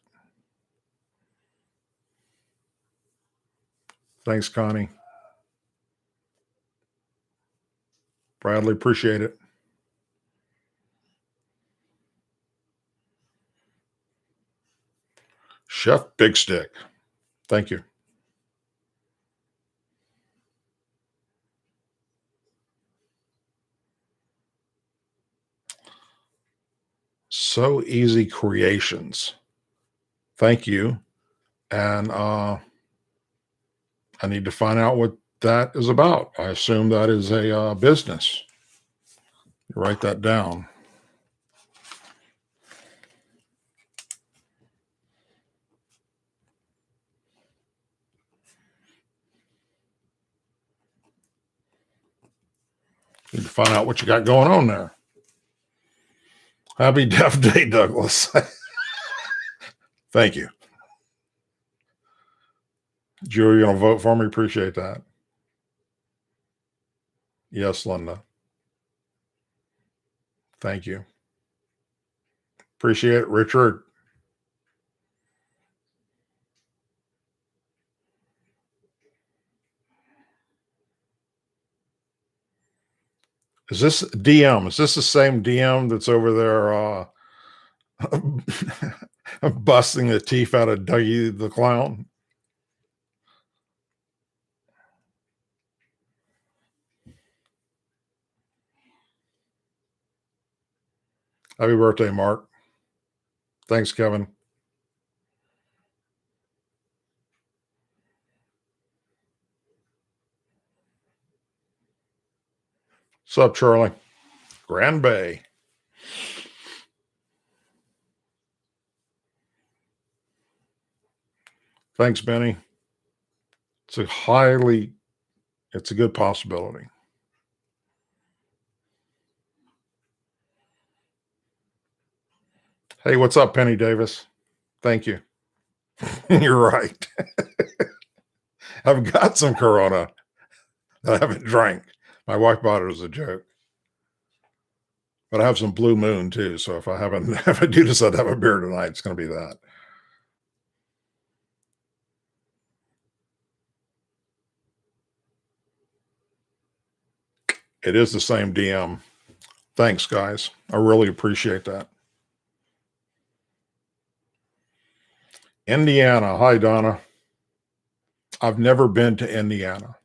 Thanks, Connie. Bradley, appreciate it. Chef Big Stick. Thank you. So Easy Creations. Thank you. And I need to find out what that is about. I assume that is a business. Write that down. Need to find out what you got going on there. Happy Deaf Day, Douglas. Thank you. Joe, you're going to vote for me? Appreciate that. Yes, Linda. Thank you. Appreciate it, Richard. Is this DM? Is this the same DM that's over there busting the teeth out of Dougie the Clown? Happy birthday, Mark. Thanks, Kevin. What's up, Charlie? Grand Bay. Thanks, Benny. It's a good possibility. Hey, what's up, Penny Davis? Thank you. You're right. I've got some Corona that I haven't drank. My wife bought it as a joke. But I have some Blue Moon too. So if I do decide to have a beer tonight, it's going to be that. It is the same DM. Thanks, guys. I really appreciate that. Indiana. Hi, Donna. I've never been to Indiana.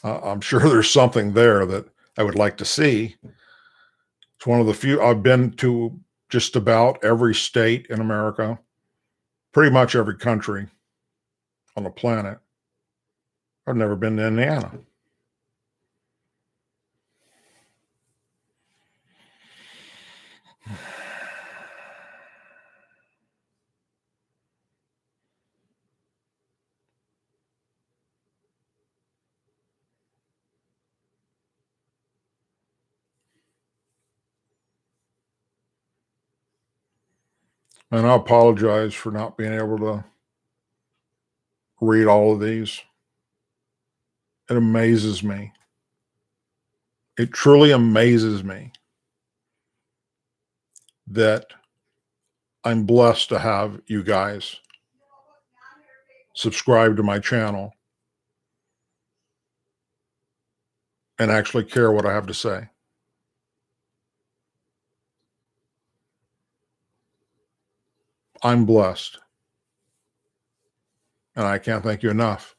I'm sure there's something there that I would like to see. It's one of the few I've been to just about every state in America, pretty much every country on the planet. I've never been to Indiana. And I apologize for not being able to read all of these. It amazes me. It truly amazes me that I'm blessed to have you guys subscribe to my channel and actually care what I have to say. I'm blessed. And I can't thank you enough.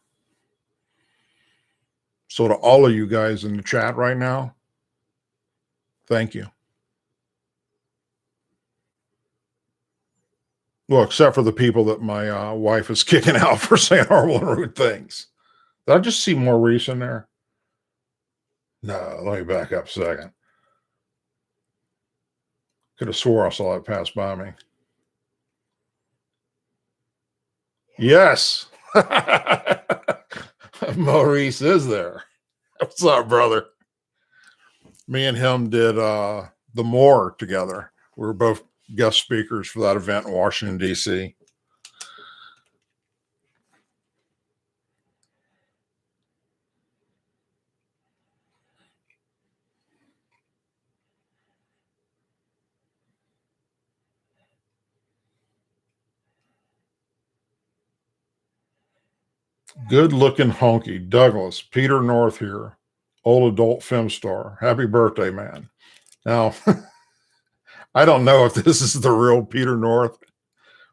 So to all of you guys in the chat right now, thank you. Well, except for the people that my wife is kicking out for saying horrible and rude things. Did I just see Maurice in there? No, let me back up a second. Could have swore I saw it pass by me. Yes. Maurice is there. What's up, brother? Me and him did the More together. We were both guest speakers for that event in Washington, D.C. Good looking honky. Douglas, Peter North here, old adult film star. Happy birthday, man. Now, I don't know if this is the real Peter North,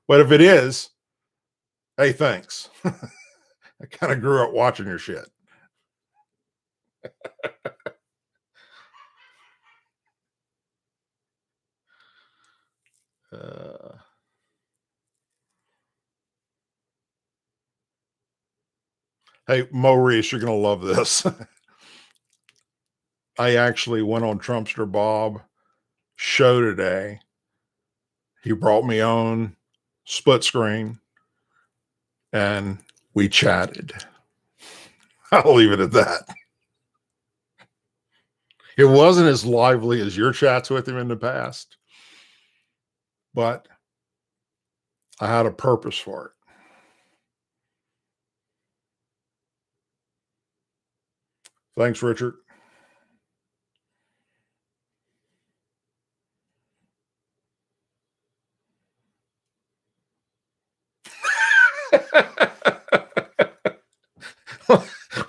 but if it is, hey, thanks. I kind of grew up watching your shit. Hey, Maurice, you're going to love this. I actually went on Trumpster Bob show today. He brought me on split screen and we chatted. I'll leave it at that. It wasn't as lively as your chats with him in the past, but I had a purpose for it. Thanks, Richard.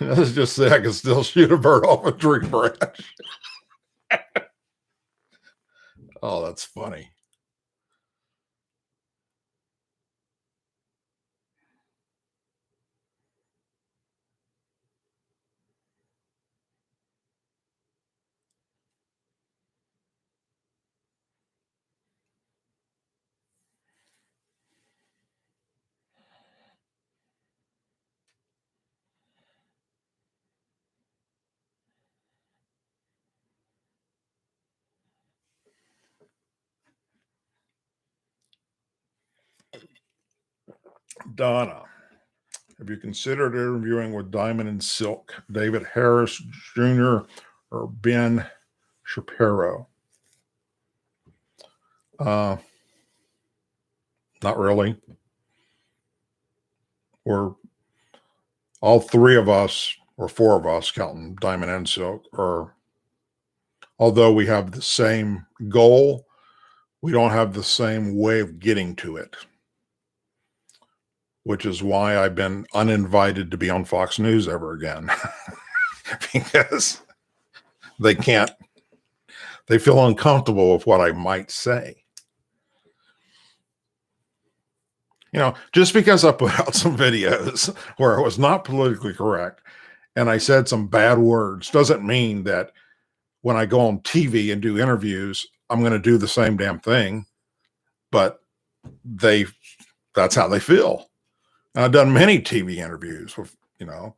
Let's just say I can still shoot a bird off a tree branch. Oh, that's funny. Donna, have you considered interviewing with Diamond and Silk, David Harris Jr. or Ben Shapiro? Not really. We're all three of us, or four of us, counting Diamond and Silk, are, although we have the same goal, we don't have the same way of getting to it, which is why I've been uninvited to be on Fox News ever again. Because they feel uncomfortable with what I might say. You know, just because I put out some videos where I was not politically correct and I said some bad words doesn't mean that when I go on TV and do interviews, I'm going to do the same damn thing. But that's how they feel. And I've done many TV interviews with, the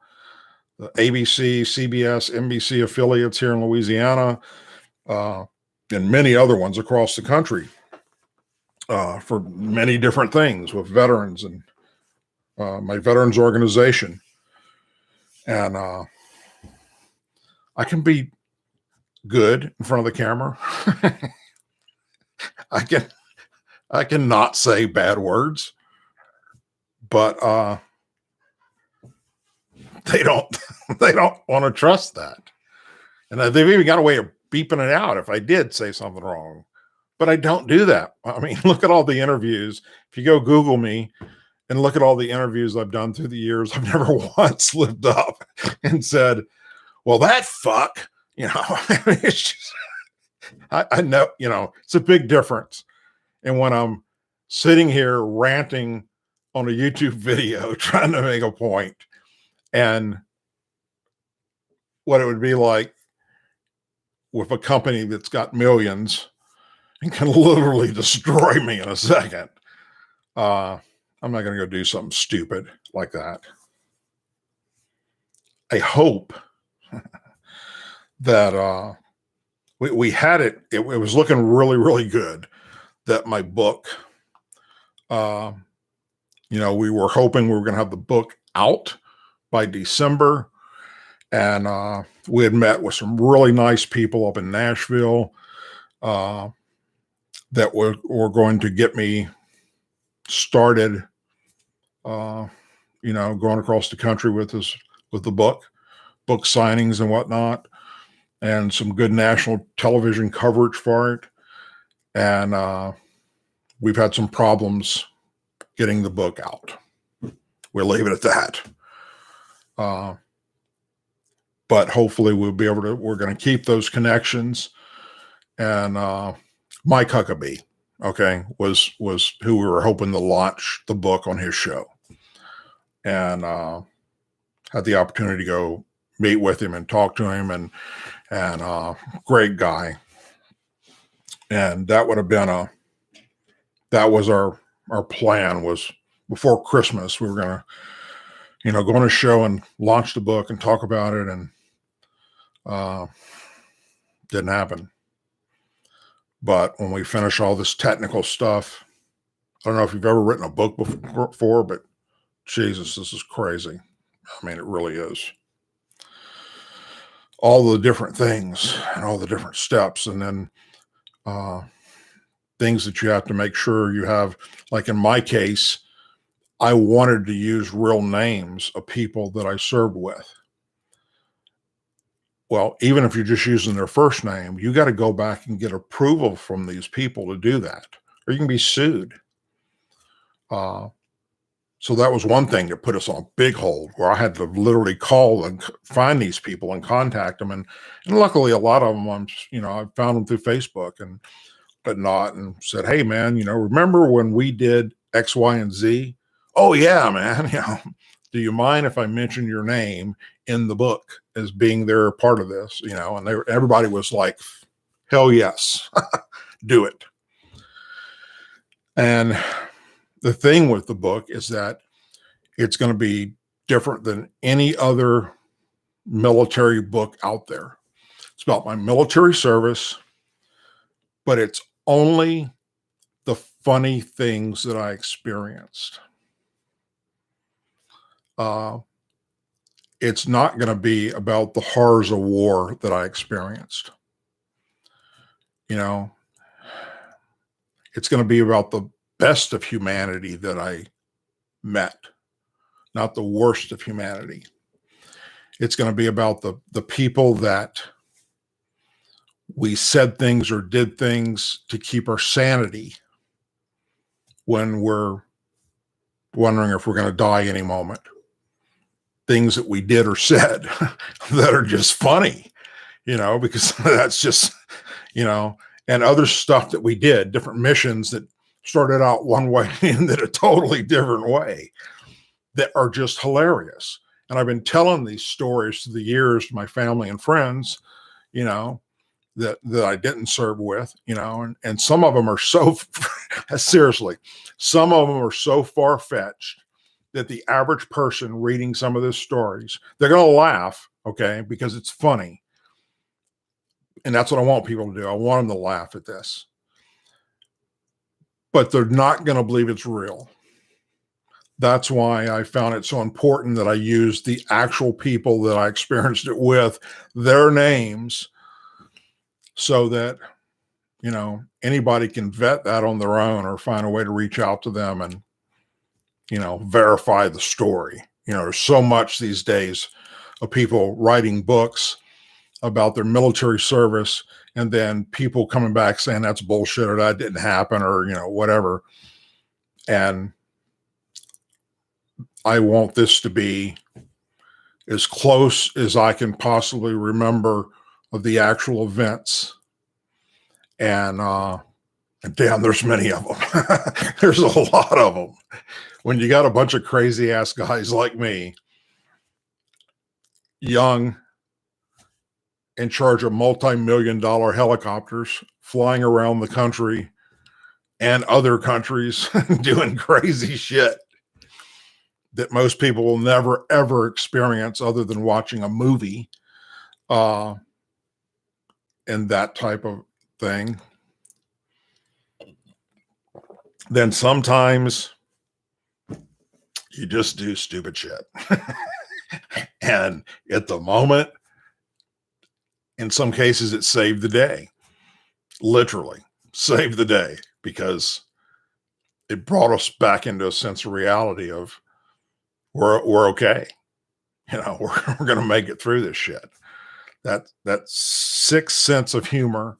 ABC, CBS, NBC affiliates here in Louisiana, and many other ones across the country for many different things with veterans and my veterans organization. And I can be good in front of the camera. I cannot say bad words, but they don't they don't want to trust that. And they've even got a way of beeping it out if I did say something wrong. But I don't do that. I mean, look at all the interviews. If you go Google me and look at all the interviews I've done through the years, I've never once slipped up and said, well, that fuck, it's just, I know, it's a big difference. And when I'm sitting here ranting on a YouTube video, trying to make a point, and what it would be like with a company that's got millions and can literally destroy me in a second. I'm not going to go do something stupid like that. I hope that we had it. It was looking really, really good that my book, we were hoping we were going to have the book out by December. And we had met with some really nice people up in Nashville that were going to get me started, going across the country with the book signings and whatnot, and some good national television coverage for it. And we've had some problems getting the book out. We'll leave it at that. But hopefully we're going to keep those connections. And Mike Huckabee, was who we were hoping to launch the book on his show. And had the opportunity to go meet with him and talk to him, and great guy. And that would have been that was our plan, was before Christmas, we were going to, go on a show and launch the book and talk about it. And didn't happen. But when we finish all this technical stuff, I don't know if you've ever written a book before, but Jesus, this is crazy. I mean, it really is. All the different things and all the different steps, and then things that you have to make sure you have. Like in my case, I wanted to use real names of people that I served with. Well, even if you're just using their first name, you got to go back and get approval from these people to do that, or you can be sued. So that was one thing that put us on a big hold, where I had to literally call and find these people and contact them. And luckily, a lot of them, I found them through Facebook and whatnot, and said, hey, man, remember when we did X, Y, and Z? Oh, yeah, man. Do you mind if I mention your name in the book as being their part of this? And everybody was like, hell yes, do it. And the thing with the book is that it's going to be different than any other military book out there. It's about my military service, but it's only the funny things that I experienced. It's not going to be about the horrors of war that I experienced. It's going to be about the best of humanity that I met, not the worst of humanity. It's going to be about the people that we said things or did things to keep our sanity when we're wondering if we're going to die any moment. Things that we did or said that are just funny, because that's just, and other stuff that we did, different missions that started out one way and ended a totally different way, that are just hilarious. And I've been telling these stories through the years to my family and friends, that I didn't serve with, and some of them are so, seriously, some of them are so far-fetched that the average person reading some of these stories, they're going to laugh, because it's funny. And that's what I want people to do. I want them to laugh at this. But they're not going to believe it's real. That's why I found it so important that I used the actual people that I experienced it with, their names, so that, anybody can vet that on their own or find a way to reach out to them and, verify the story. There's so much these days of people writing books about their military service and then people coming back saying that's bullshit or that didn't happen or, whatever. And I want this to be as close as I can possibly remember of the actual events. And damn, there's many of them. There's a lot of them. When you got a bunch of crazy ass guys like me, young, in charge of multi-million-dollar helicopters flying around the country and other countries doing crazy shit that most people will never, ever experience other than watching a movie and that type of thing. Then sometimes you just do stupid shit. And at the moment, in some cases, it saved the day. Literally saved the day because it brought us back into a sense of reality of we're okay. We're going to make it through this shit. That sixth sense of humor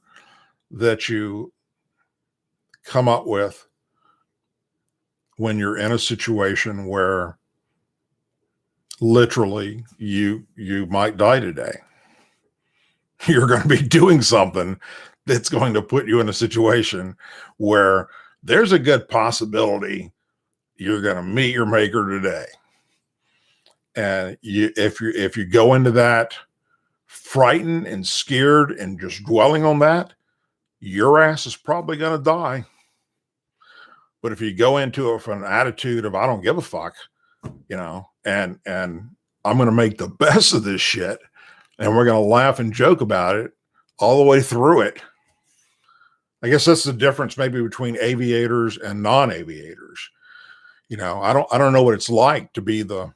that you come up with when you're in a situation where literally you might die today. You're going to be doing something that's going to put you in a situation where there's a good possibility you're going to meet your maker today. And if you go into that frightened and scared and just dwelling on that, your ass is probably going to die. But if you go into it from an attitude of, I don't give a fuck, and I'm going to make the best of this shit and we're going to laugh and joke about it all the way through it. I guess that's the difference maybe between aviators and non-aviators. I don't know what it's like to be the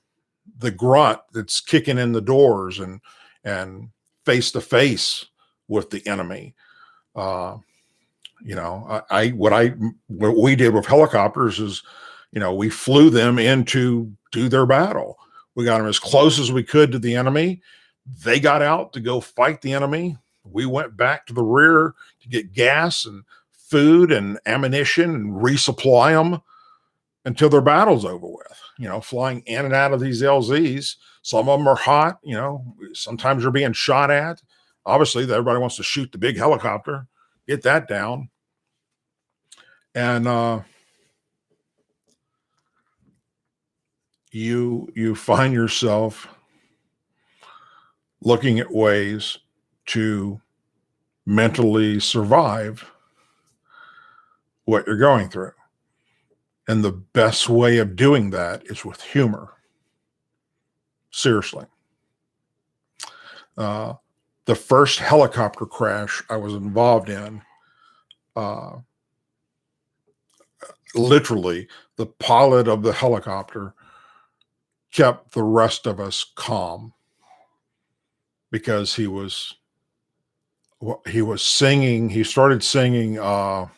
grunt that's kicking in the doors and face to face with the enemy. What we did with helicopters is, we flew them in to do their battle. We got them as close as we could to the enemy. They got out to go fight the enemy. We went back to the rear to get gas and food and ammunition and resupply them until their battle's over with. Flying in and out of these LZs. Some of them are hot. Sometimes you're being shot at. Obviously, everybody wants to shoot the big helicopter, get that down. And you find yourself looking at ways to mentally survive what you're going through. And the best way of doing that is with humor. Seriously. The first helicopter crash I was involved in, literally, the pilot of the helicopter kept the rest of us calm because he was singing. He started singing, oh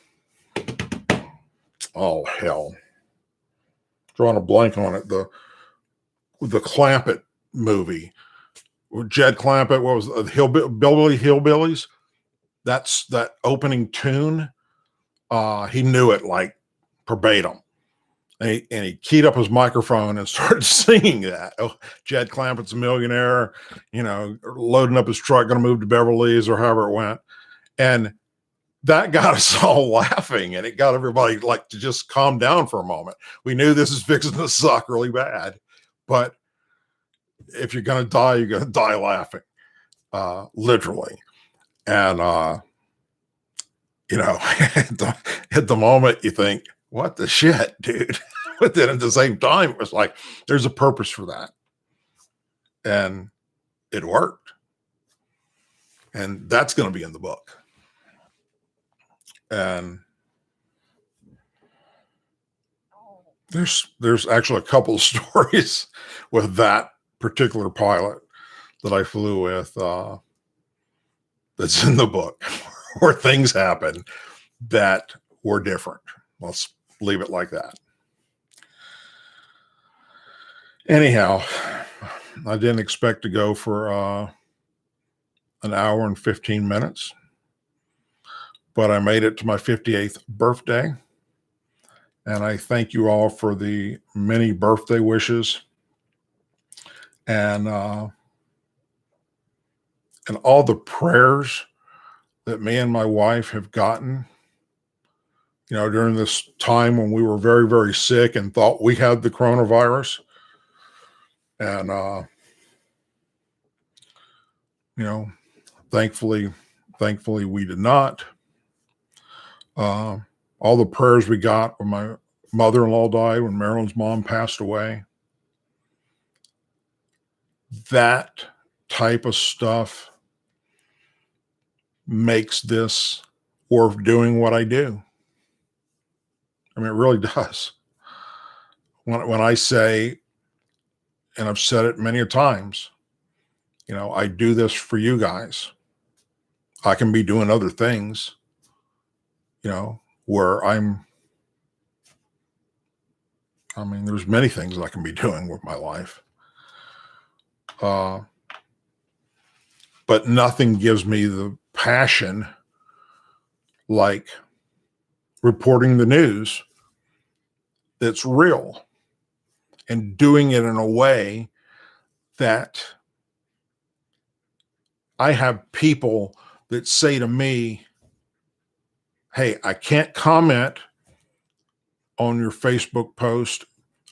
hell, drawing a blank on it. The Clampett movie, Jed Clampett. What was the Hillbilly Hillbillies? That's that opening tune. He knew it like verbatim. And he keyed up his microphone and started singing that. Oh, Jed Clampett's a millionaire, loading up his truck, going to move to Beverly Hills or however it went. And that got us all laughing, and it got everybody like to just calm down for a moment. We knew this is fixing to suck really bad, but if you're going to die, you're going to die laughing, literally. And, at the moment you think, what the shit, dude? But then at the same time, it was like, there's a purpose for that. And it worked. And that's going to be in the book. And there's actually a couple of stories with that particular pilot that I flew with that's in the book or things happen that were different. Let's leave it like that. Anyhow, I didn't expect to go for an hour and 15 minutes, but I made it to my 58th birthday. And I thank you all for the many birthday wishes and all the prayers that me and my wife have gotten, during this time when we were very, very sick and thought we had the coronavirus. And, thankfully we did not. All the prayers we got when my mother-in-law died, when Marilyn's mom passed away, that type of stuff makes this worth doing what I do. I mean, it really does. When I say, and I've said it many times, I do this for you guys. I can be doing other things, where there's many things I can be doing with my life. But nothing gives me the passion like reporting the news that's real and doing it in a way that I have people that say to me, hey, I can't comment on your Facebook post,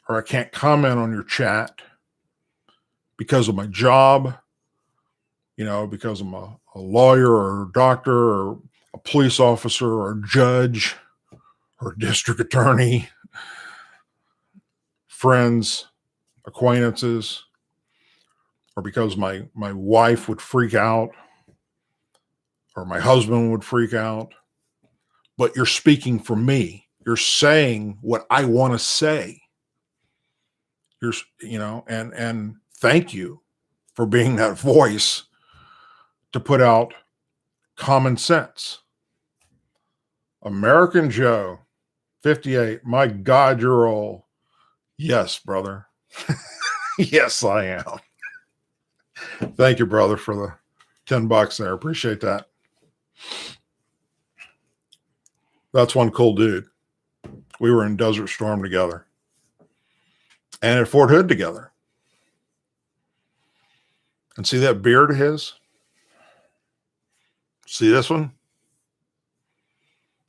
or I can't comment on your chat because of my job, because I'm a lawyer or a doctor or a police officer or a judge or a district attorney, friends, acquaintances, or because my wife would freak out or my husband would freak out. But you're speaking for me. You're saying what I want to say. And thank you for being that voice to put out common sense. American Joe, 58. My God, you're old. Yes, brother. Yes, I am. Thank you, brother, for the $10 there. Appreciate that. That's one cool dude. We were in Desert Storm together and at Fort Hood together. And see that beard of his? See this one?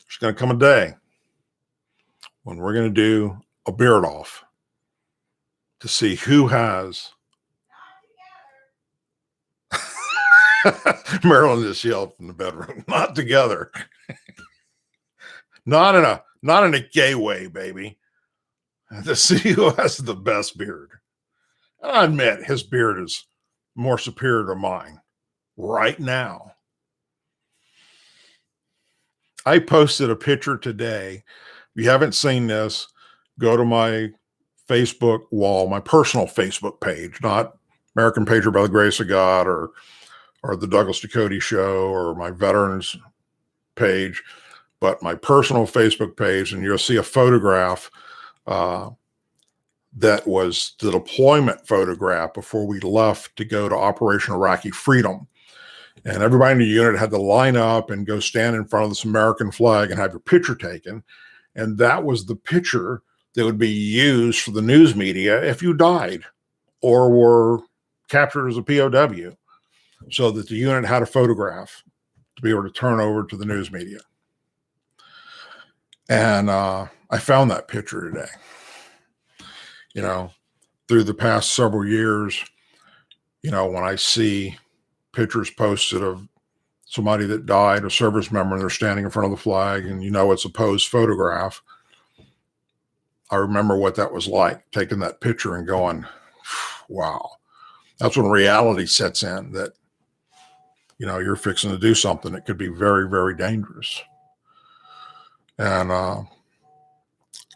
There's going to come a day when we're going to do a beard off to see who has. Marilyn just yelled from the bedroom, not together. Not in a gay way, baby. To see who has the best beard. And I admit his beard is more superior to mine right now. I posted a picture today. If you haven't seen this, go to my Facebook wall, my personal Facebook page, not American Patriot by the Grace of God or the Douglas Ducote Show or my veterans page, but my personal Facebook page, and you'll see a photograph that was the deployment photograph before we left to go to Operation Iraqi Freedom. And everybody in the unit had to line up and go stand in front of this American flag and have your picture taken. And that was the picture that would be used for the news media if you died or were captured as a POW, so that the unit had a photograph to be able to turn over to the news media. And I found that picture today. Through the past several years, when I see pictures posted of somebody that died, a service member, and they're standing in front of the flag, and it's a posed photograph, I remember what that was like, taking that picture and going, wow. That's when reality sets in, that you're fixing to do something that could be very, very dangerous. And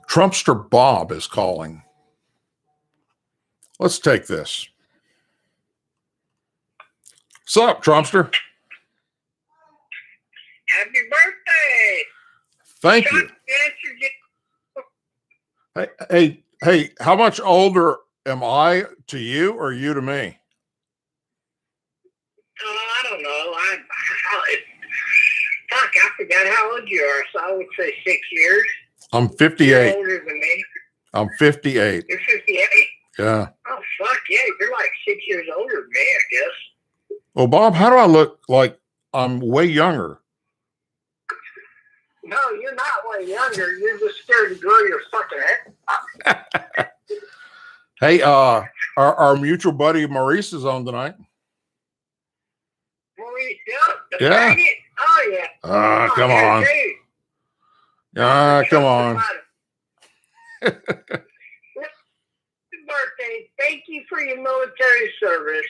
Trumpster Bob is calling. Let's take this. What's up, Trumpster? Happy Thank you. Hey, how much older am I to you or you to me? I don't know. Fuck, I forgot how old you are, so I would say 6 years. I'm 58. You're older than me. I'm 58. You're 58? Yeah. Oh, fuck, yeah. You're like 6 years older than me, I guess. Well, Bob, how do I look like I'm way younger? No, you're not way younger. You're just scared to grow your fucking head. Hey, our mutual buddy Maurice is on tonight. Maurice, yeah. Oh, yeah. Come on. Come on. Birthday. Thank you for your military service.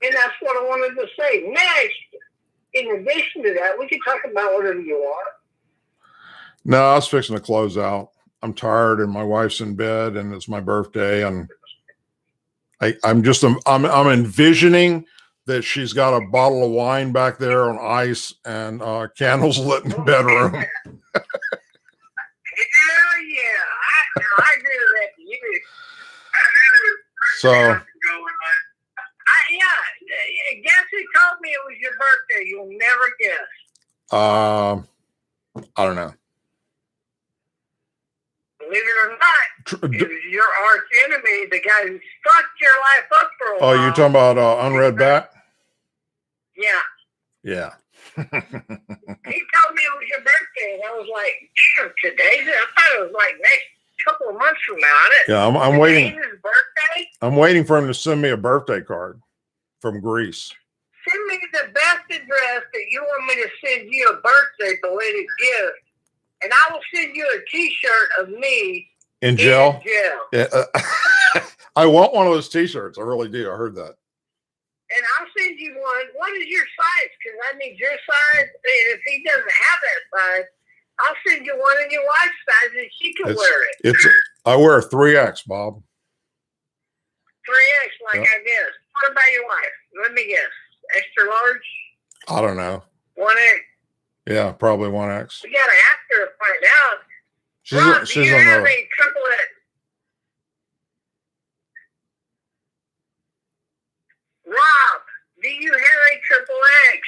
And that's what I wanted to say. Next, in addition to that, we can talk about whatever you want. No, I was fixing to close out. I'm tired and my wife's in bed and it's my birthday. And I'm envisioning that she's got a bottle of wine back there on ice and candles lit in the bedroom. Hell yeah. I agree with that. You. So, yeah, guess who told me it was your birthday? You'll never guess. I don't know. Believe it or not, it was your arch enemy, the guy who fucked your life up for a while. Oh, you're talking about Unread Bat? Yeah. Yeah. He told me it was your birthday, and I was like, damn, today's it? I thought it was like next couple of months from now. Yeah, I'm waiting. His birthday? I'm waiting for him to send me a birthday card from Greece. Send me the best address that you want me to send you a birthday belated gift, and I will send you a T-shirt of me in jail. Yeah, I want one of those T-shirts. I really do. I heard that. And I'll send you one. What is your size? Because I need your size. And if he doesn't have that size, I'll send you one in your wife's size, and she can wear it. I wear a 3X, Bob. 3X, like I guess. What about your wife? Let me guess. Extra large? I don't know. 1X? Yeah, probably 1X. We got to ask her to find out. Rob, do you have a triple X? Rob, do you have a triple X?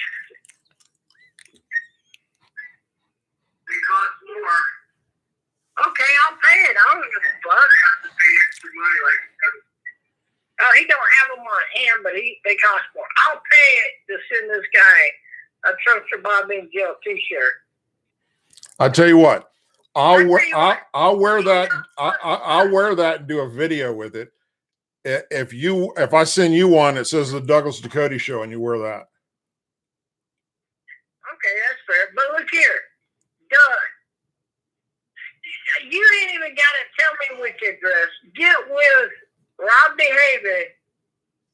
It costs more. Okay, I'll pay it. I don't give a fuck. I have to pay extra money. He don't have them on hand, but they cost more. I'll pay it to send this guy a Trumpster Bob in Jail T-shirt. I tell you what, I'll wear that. I'll wear that and do a video with it. If I send you one, it says the Douglas Ducote Show, and you wear that. Okay, that's fair. But look here, Doug, you ain't even got to tell me which address. Get with Rob DeHaven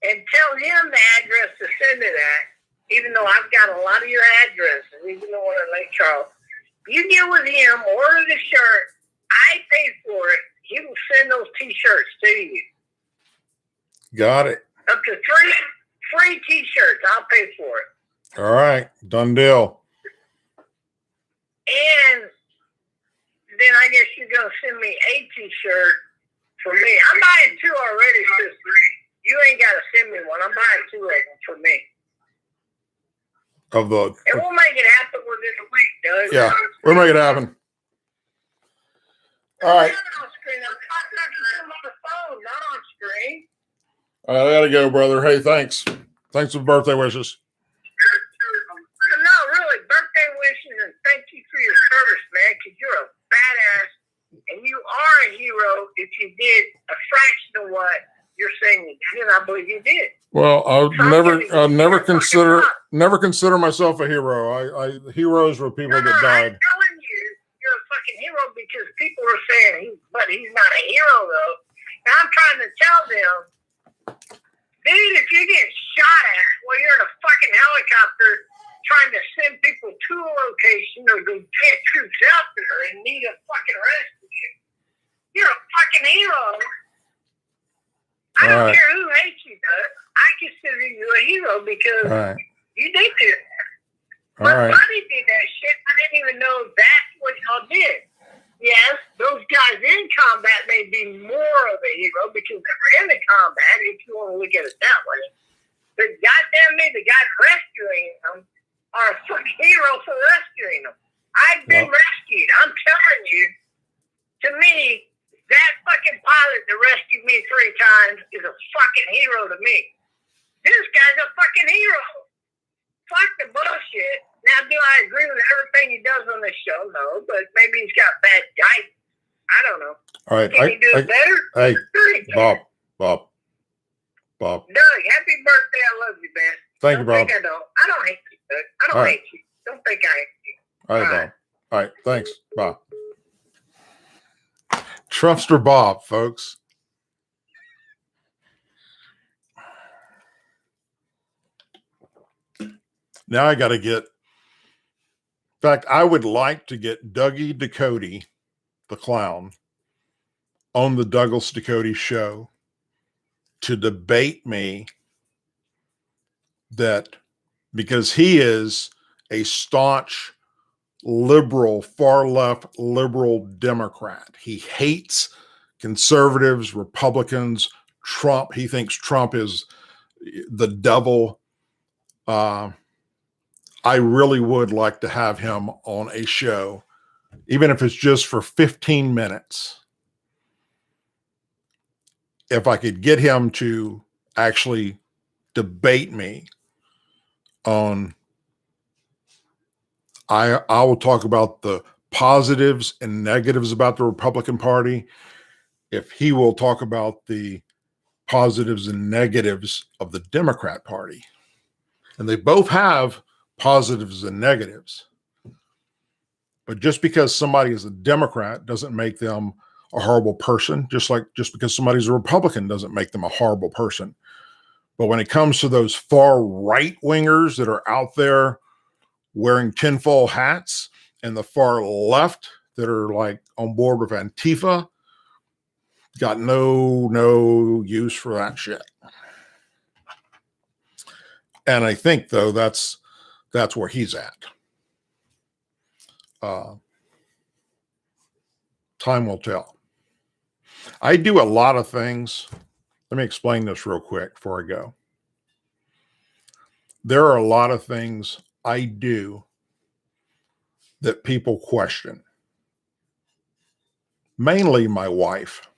and tell him the address to send it at, even though I've got a lot of your addresses, even the one in Lake Charles. You get with him, order the shirt. I pay for it. He will send those T-shirts to you. Got it. Up to free T-shirts. I'll pay for it. All right. Done deal. And then I guess you're going to send me a T-shirt for me. I'm buying 2 already, sister. You ain't got to send me one. I'm buying 2 of them for me. And we'll make it happen within a week, Doug. Yeah, we'll make it happen. All right. I'm on screen. I'm talking on the phone, not on screen. All right, I gotta go, brother. Hey, thanks. Thanks for the birthday wishes. No, really, birthday wishes, and thank you for your service, man, because you're a badass, and you are a hero if you did a fraction of what you're saying you did, and I believe you did. Well, I'll never consider myself a hero. Heroes were people that died. I'm telling you, you're a fucking hero because people are saying but he's not a hero though. And I'm trying to tell them, dude, if you get shot at while you're in a fucking helicopter trying to send people to a location or go get troops out there and need a fucking rescue, you're a fucking hero. I don't care who hates you, Doug. I consider you a hero because you did it. All My right. buddy did that shit. I didn't even know that's what y'all did. Yes, those guys in combat may be more of a hero because they were in the combat, if you want to look at it that way. But goddamn me, the guys rescuing them are a fucking hero for rescuing them. I've been rescued. I'm telling you, to me, that fucking pilot that rescued me 3 times is a fucking hero to me. This guy's a fucking hero. Fuck the bullshit. Now, do I agree with everything he does on this show? No, but maybe he's got bad guidance. I don't know. All right. Can he do it better? Hey, Sure he can. Bob. Doug, happy birthday. I love you, man. Thank you, Bob. Think I don't. I don't hate you, Doug. I don't All right. hate you. Don't think I hate you. All right, All Bob. All right. Thanks. Bye. Trumpster Bob, folks. Now I got to get, in fact, I would like to get Dougie Ducote, the clown, on the Douglas Ducote show to debate me that because he is a staunch liberal, far left liberal Democrat. He hates conservatives, Republicans, Trump. He thinks Trump is the devil. I really would like to have him on a show, even if it's just for 15 minutes. If I could get him to actually debate me on, I will talk about the positives and negatives about the Republican Party. If he will talk about the positives and negatives of the Democrat Party. And they both have positives and negatives. But just because somebody is a Democrat doesn't make them a horrible person, just because somebody's a Republican doesn't make them a horrible person. But when it comes to those far right wingers that are out there wearing tinfoil hats and the far left that are like on board with Antifa, got no use for that shit. And I think though that's where he's at. Time will tell. I do a lot of things. Let me explain this real quick before I go. There are a lot of things I do that people question. Mainly my wife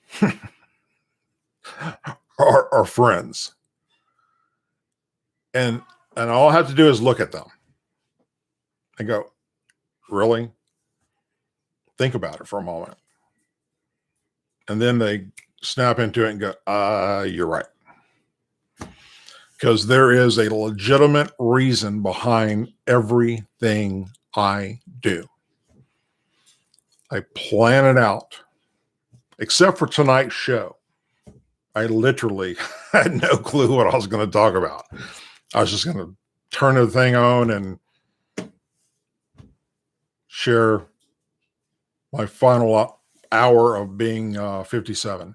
or friends. And all I have to do is look at them and go, really? Think about it for a moment. And then they snap into it and go, you're right. Because there is a legitimate reason behind everything I do. I plan it out. Except for tonight's show. I literally had no clue what I was going to talk about. I was just going to turn the thing on and share my final hour of being 57.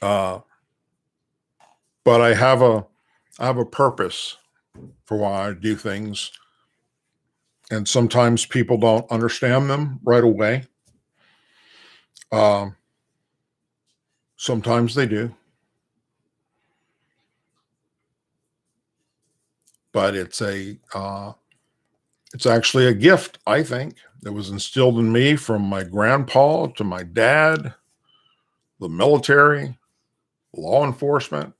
But I have a purpose for why I do things. And sometimes people don't understand them right away. Sometimes they do. But it's actually a gift, I think, that was instilled in me from my grandpa to my dad, the military, law enforcement.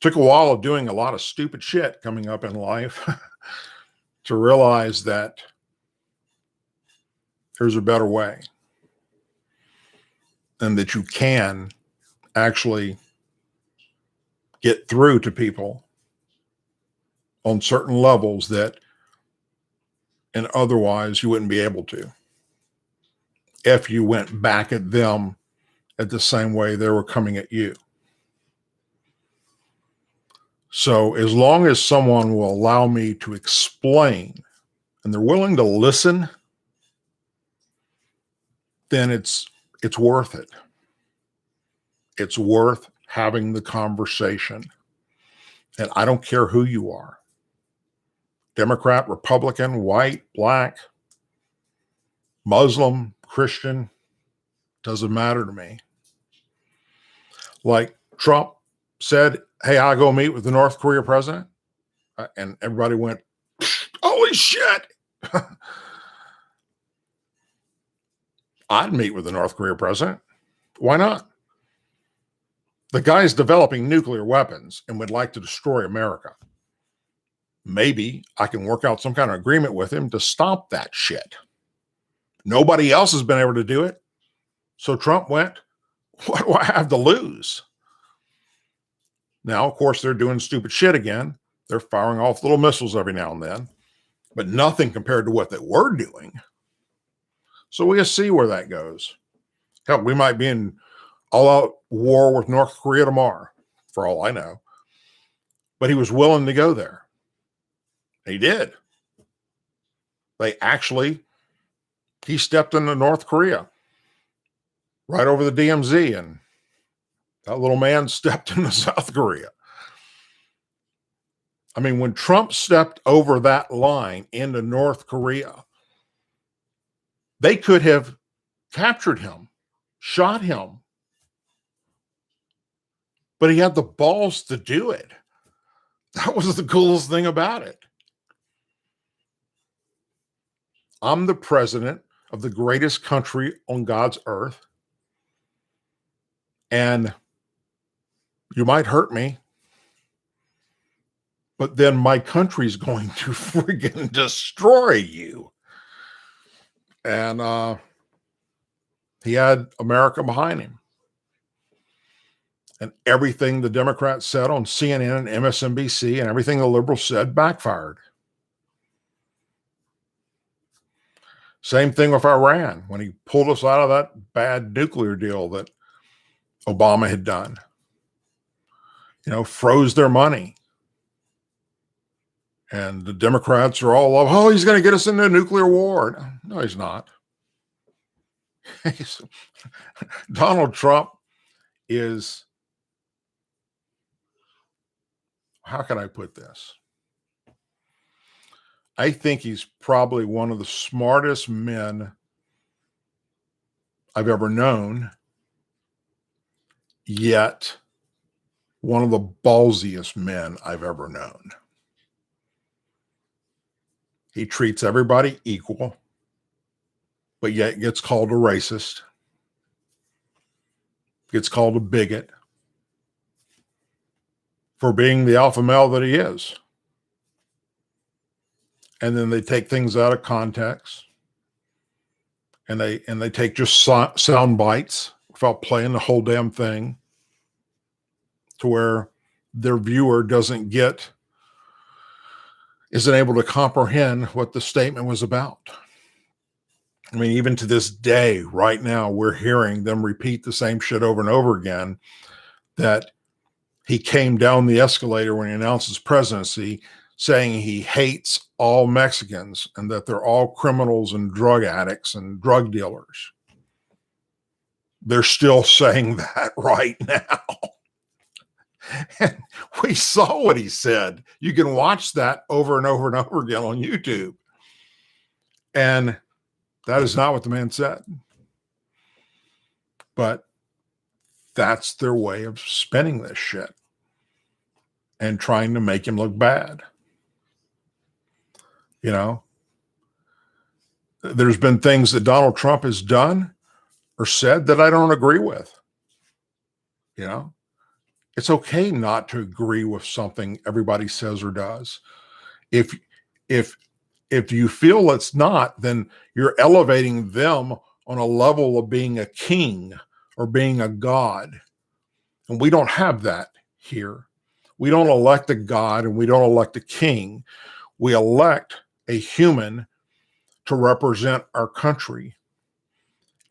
Took a while of doing a lot of stupid shit coming up in life to realize that there's a better way and that you can actually get through to people on certain levels that and otherwise you wouldn't be able to if you went back at them at the same way they were coming at you. So as long as someone will allow me to explain and they're willing to listen, then it's worth it. It's worth having the conversation. And I don't care who you are. Democrat, Republican, white, black, Muslim, Christian, doesn't matter to me. Like Trump said, hey, I'll go meet with the North Korea president. And everybody went, holy shit. I'd meet with the North Korea president. Why not? The guy's developing nuclear weapons and would like to destroy America. Maybe I can work out some kind of agreement with him to stop that shit. Nobody else has been able to do it. So Trump went, what do I have to lose? Now, of course, they're doing stupid shit again. They're firing off little missiles every now and then, but nothing compared to what they were doing. So we'll see where that goes. Hell, we might be in all-out war with North Korea tomorrow, for all I know. But he was willing to go there. He did. He stepped into North Korea, right over the DMZ, and that little man stepped into South Korea. I mean, when Trump stepped over that line into North Korea, they could have captured him, shot him, but he had the balls to do it. That was the coolest thing about it. I'm the president of the greatest country on God's earth, and you might hurt me, but then my country's going to friggin' destroy you. And he had America behind him. And everything the Democrats said on CNN and MSNBC and everything the liberals said backfired. Same thing with Iran when he pulled us out of that bad nuclear deal that Obama had done. Froze their money. And the Democrats are all, oh, he's going to get us into a nuclear war. No, he's not. Donald Trump is, how can I put this? I think he's probably one of the smartest men I've ever known, yet one of the ballsiest men I've ever known. He treats everybody equal, but yet gets called a racist, gets called a bigot for being the alpha male that he is. And then they take things out of context, and they take just sound bites without playing the whole damn thing, to where their viewer isn't able to comprehend what the statement was about. I mean, even to this day, right now, we're hearing them repeat the same shit over and over again, that he came down the escalator when he announced his presidency, saying he hates all Mexicans and that they're all criminals and drug addicts and drug dealers. They're still saying that right now. And we saw what he said. You can watch that over and over and over again on YouTube. And that is not what the man said. But that's their way of spinning this shit and trying to make him look bad. There's been things that Donald Trump has done or said that I don't agree with. It's okay not to agree with something everybody says or does. If you feel it's not, then you're elevating them on a level of being a king or being a god. And we don't have that here. We don't elect a god and we don't elect a king. We elect a human to represent our country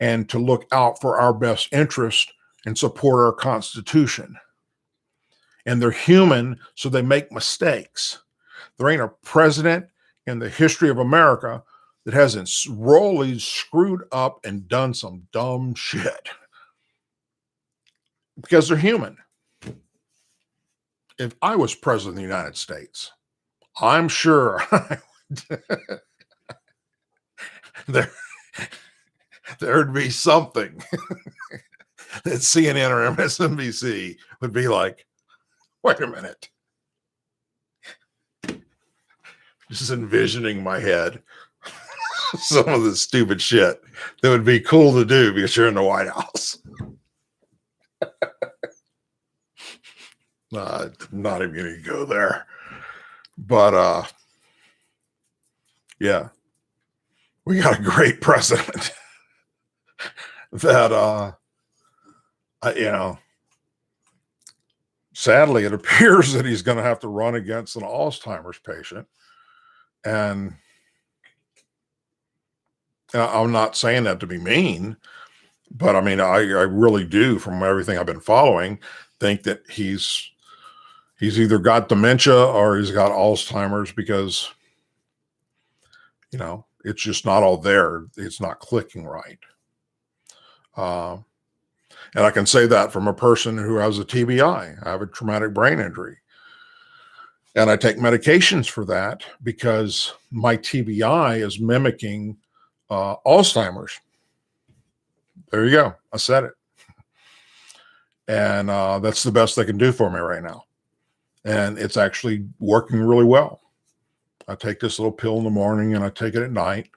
and to look out for our best interest and support our Constitution. And they're human, so they make mistakes. There ain't a president in the history of America that hasn't royally screwed up and done some dumb shit. Because they're human. If I was president of the United States, I'm sure there there'd be something that CNN or MSNBC would be like, wait a minute. Just envisioning my head some of the stupid shit that would be cool to do because you're in the White House. I'm not even going to go there. But yeah, we got a great president that sadly it appears that he's going to have to run against an Alzheimer's patient. And I'm not saying that to be mean, but I mean, I really do, from everything I've been following, think that he's either got dementia or he's got Alzheimer's, because, it's just not all there. It's not clicking right. And I can say that from a person who has a TBI. I have a traumatic brain injury. And I take medications for that because my TBI is mimicking Alzheimer's. There you go. I said it. And that's the best they can do for me right now. And it's actually working really well. I take this little pill in the morning and I take it at night.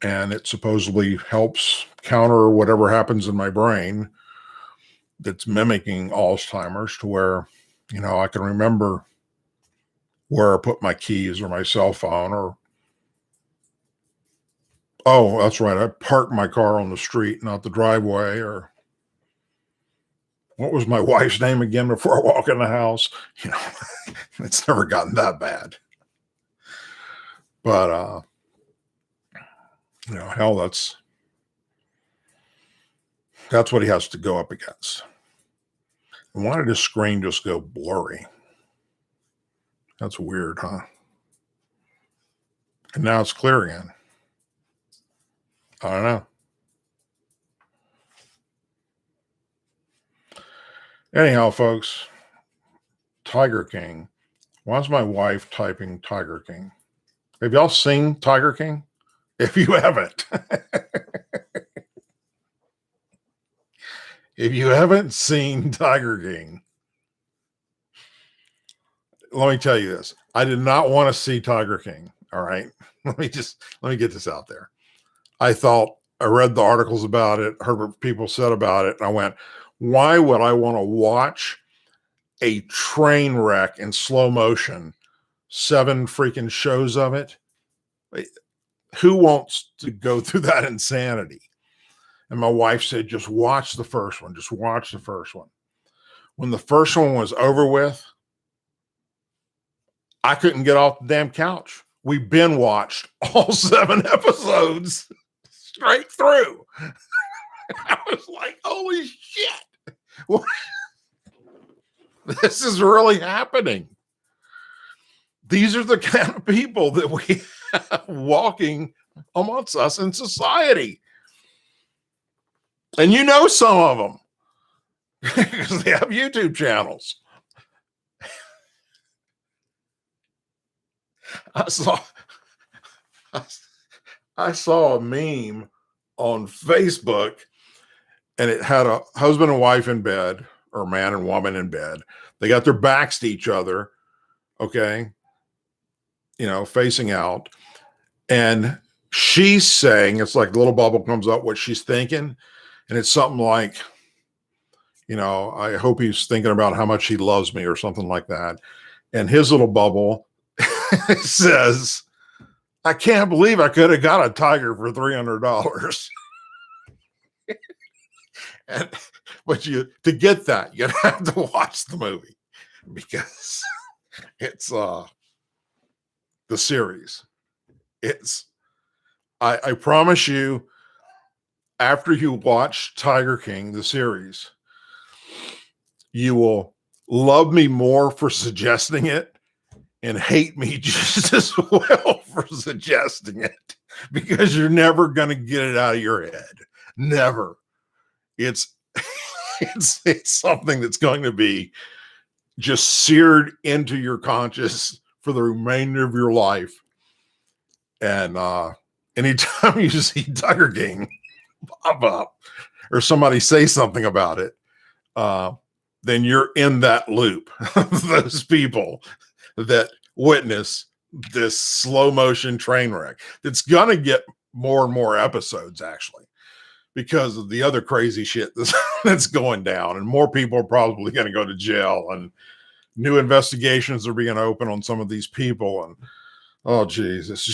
And it supposedly helps counter whatever happens in my brain that's mimicking Alzheimer's, to where, I can remember where I put my keys or my cell phone, or, oh, that's right, I parked my car on the street, not the driveway, or what was my wife's name again before I walk in the house? It's never gotten that bad. But, hell, that's what he has to go up against. And why did his screen just go blurry? That's weird, huh? And now it's clear again. I don't know. Anyhow, folks, Tiger King. Why is my wife typing Tiger King? Have y'all seen Tiger King? If you haven't, seen Tiger King, let me tell you this. I did not want to see Tiger King. All right. Let me get this out there. I read the articles about it, heard what people said about it, and I went, why would I want to watch a train wreck in slow motion, 7 freaking shows of it? Who wants to go through that insanity? And my wife said, just watch the first one. Just watch the first one. When the first one was over with, I couldn't get off the damn couch. We binge watched all 7 episodes straight through. I was like, holy shit. What? This is really happening. These are the kind of people that we have walking amongst us in society. And some of them, because they have YouTube channels. I saw a meme on Facebook, and it had a husband and wife in bed, or man and woman in bed. They got their backs to each other, okay, facing out. And she's saying, it's like the little bubble comes up, what she's thinking. And it's something like, I hope he's thinking about how much he loves me, or something like that. And his little bubble says, I can't believe I could have got a tiger for $300. But to get that, you have to watch the movie, because it's the series. I promise you, after you watch Tiger King, the series, you will love me more for suggesting it and hate me just as well for suggesting it, because you're never going to get it out of your head. Never. It's something that's going to be just seared into your conscious for the remainder of your life. And anytime you see Tiger King pop up or somebody say something about it, then you're in that loop of those people that witness this slow motion train wreck. That's going to get more and more episodes, actually, because of the other crazy shit that's going down. And more people are probably going to go to jail, and new investigations are being opened on some of these people. And oh, geez, it's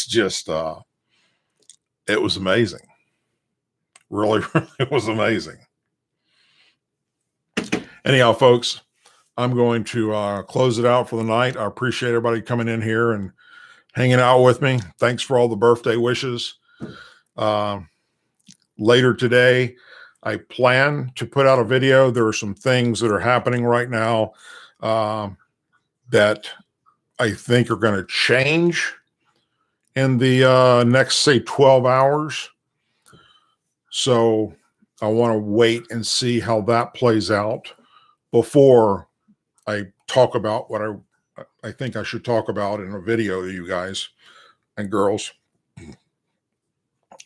just, it was amazing. Really, it was amazing. Anyhow, folks, I'm going to close it out for the night. I appreciate everybody coming in here and hanging out with me. Thanks for all the birthday wishes. Later today, I plan to put out a video. There are some things that are happening right now that I think are going to change in the next, say, 12 hours. So I want to wait and see how that plays out before I talk about what I think I should talk about in a video to you guys and girls.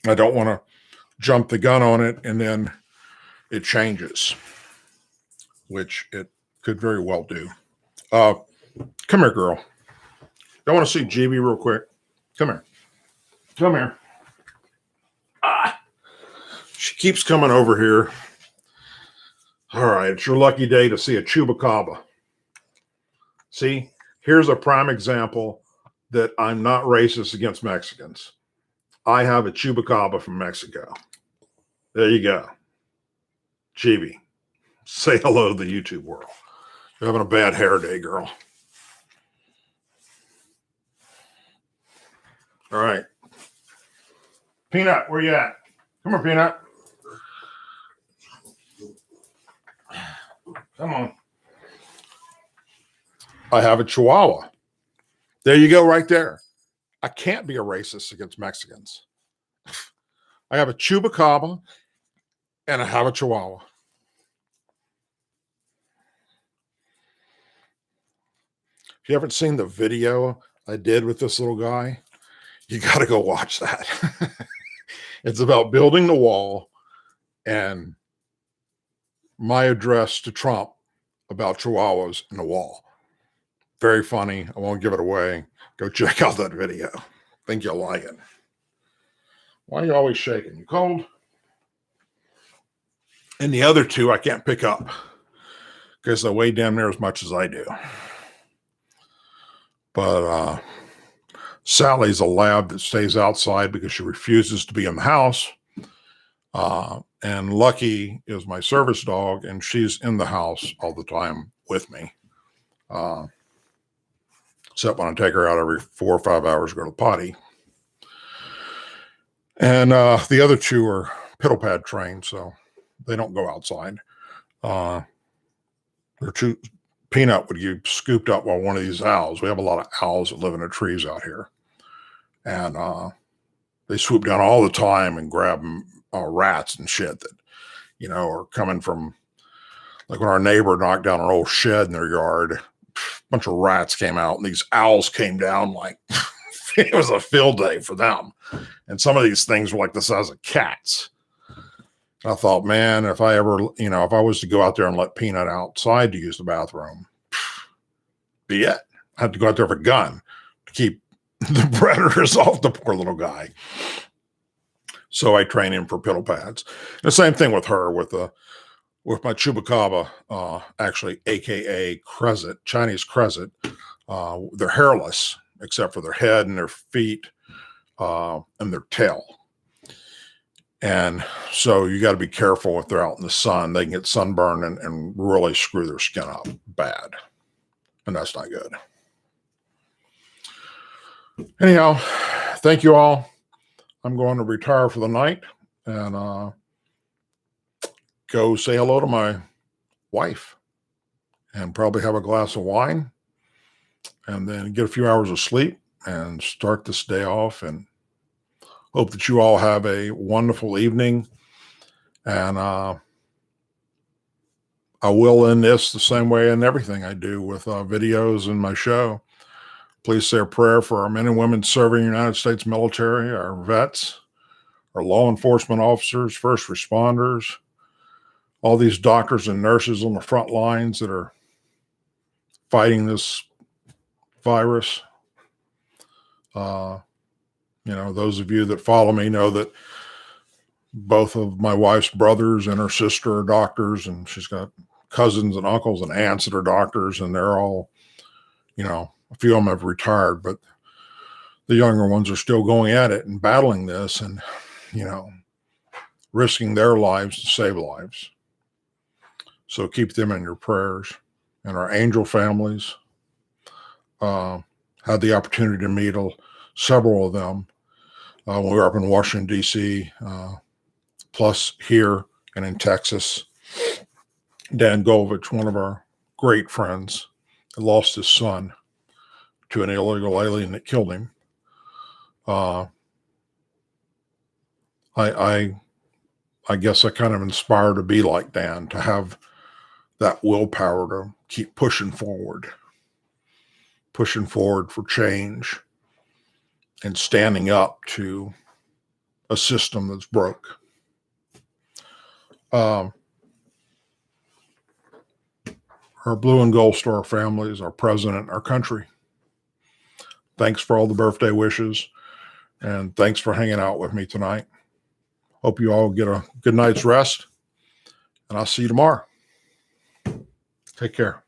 I don't want to jump the gun on it and then it changes, which it could very well do. Come here, girl. I want to see GB real quick. Come here. Come here. She keeps coming over here. All right, it's your lucky day to see a chupacabra. See, here's a prime example that I'm not racist against Mexicans. I have a chupacabra from Mexico. There you go. Chibi, say hello to the YouTube world. You're having a bad hair day, girl. All right. Peanut, where you at? Come here, Peanut. Come on. I have a Chihuahua. There you go, right there. I can't be a racist against Mexicans. I have a chupacabra and I have a Chihuahua. If you haven't seen the video I did with this little guy, you got to go watch that. It's about building the wall and my address to Trump about Chihuahuas in the wall. Very funny. I won't give it away. Go check out that video. Think you'll like it. Why are you always shaking? You cold? And the other two I can't pick up because they weigh damn near as much as I do. But Sally's a lab that stays outside because she refuses to be in the house. And Lucky is my service dog, and she's in the house all the time with me. Except when I take her out every 4 or 5 hours to go to the potty. And the other two are piddle pad trained, so they don't go outside. They're too. Peanut would get scooped up by one of these owls. We have a lot of owls that live in the trees out here. And they swoop down all the time and grab rats and shit that, you know, are coming from, like when our neighbor knocked down an old shed in their yard, a bunch of rats came out and these owls came down like it was a field day for them. And some of these things were like the size of cats. I thought, man, if I ever, you know, if I was to go out there and let Peanut outside to use the bathroom, be it. I had to go out there with a gun to keep the predators off the poor little guy. So I train him for piddle pads. And the same thing with her, with my chupacabra, actually, AKA Crescent, Chinese Crescent. They're hairless except for their head and their feet and their tail. And so you got to be careful if they're out in the sun. They can get sunburned and really screw their skin up bad. And that's not good. Anyhow, thank you all. I'm going to retire for the night and go say hello to my wife and probably have a glass of wine and then get a few hours of sleep and start this day off, and hope that you all have a wonderful evening. And I will end this the same way in everything I do with videos and my show. Please say a prayer for our men and women serving in the United States military, our vets, our law enforcement officers, first responders, all these doctors and nurses on the front lines that are fighting this virus. Those of you that follow me know that both of my wife's brothers and her sister are doctors, and she's got cousins and uncles and aunts that are doctors, and they're all, a few of them have retired, but the younger ones are still going at it and battling this and, risking their lives to save lives. So keep them in your prayers. And our angel families, had the opportunity to meet several of them when we were up in Washington, D.C., plus here and in Texas. Dan Govich, one of our great friends, lost his son to an illegal alien that killed him. I guess I kind of inspired to be like Dan, to have that willpower to keep pushing forward for change and standing up to a system that's broke. Our Blue and Gold Star families, our president, our country, thanks for all the birthday wishes, and thanks for hanging out with me tonight. Hope you all get a good night's rest, and I'll see you tomorrow. Take care.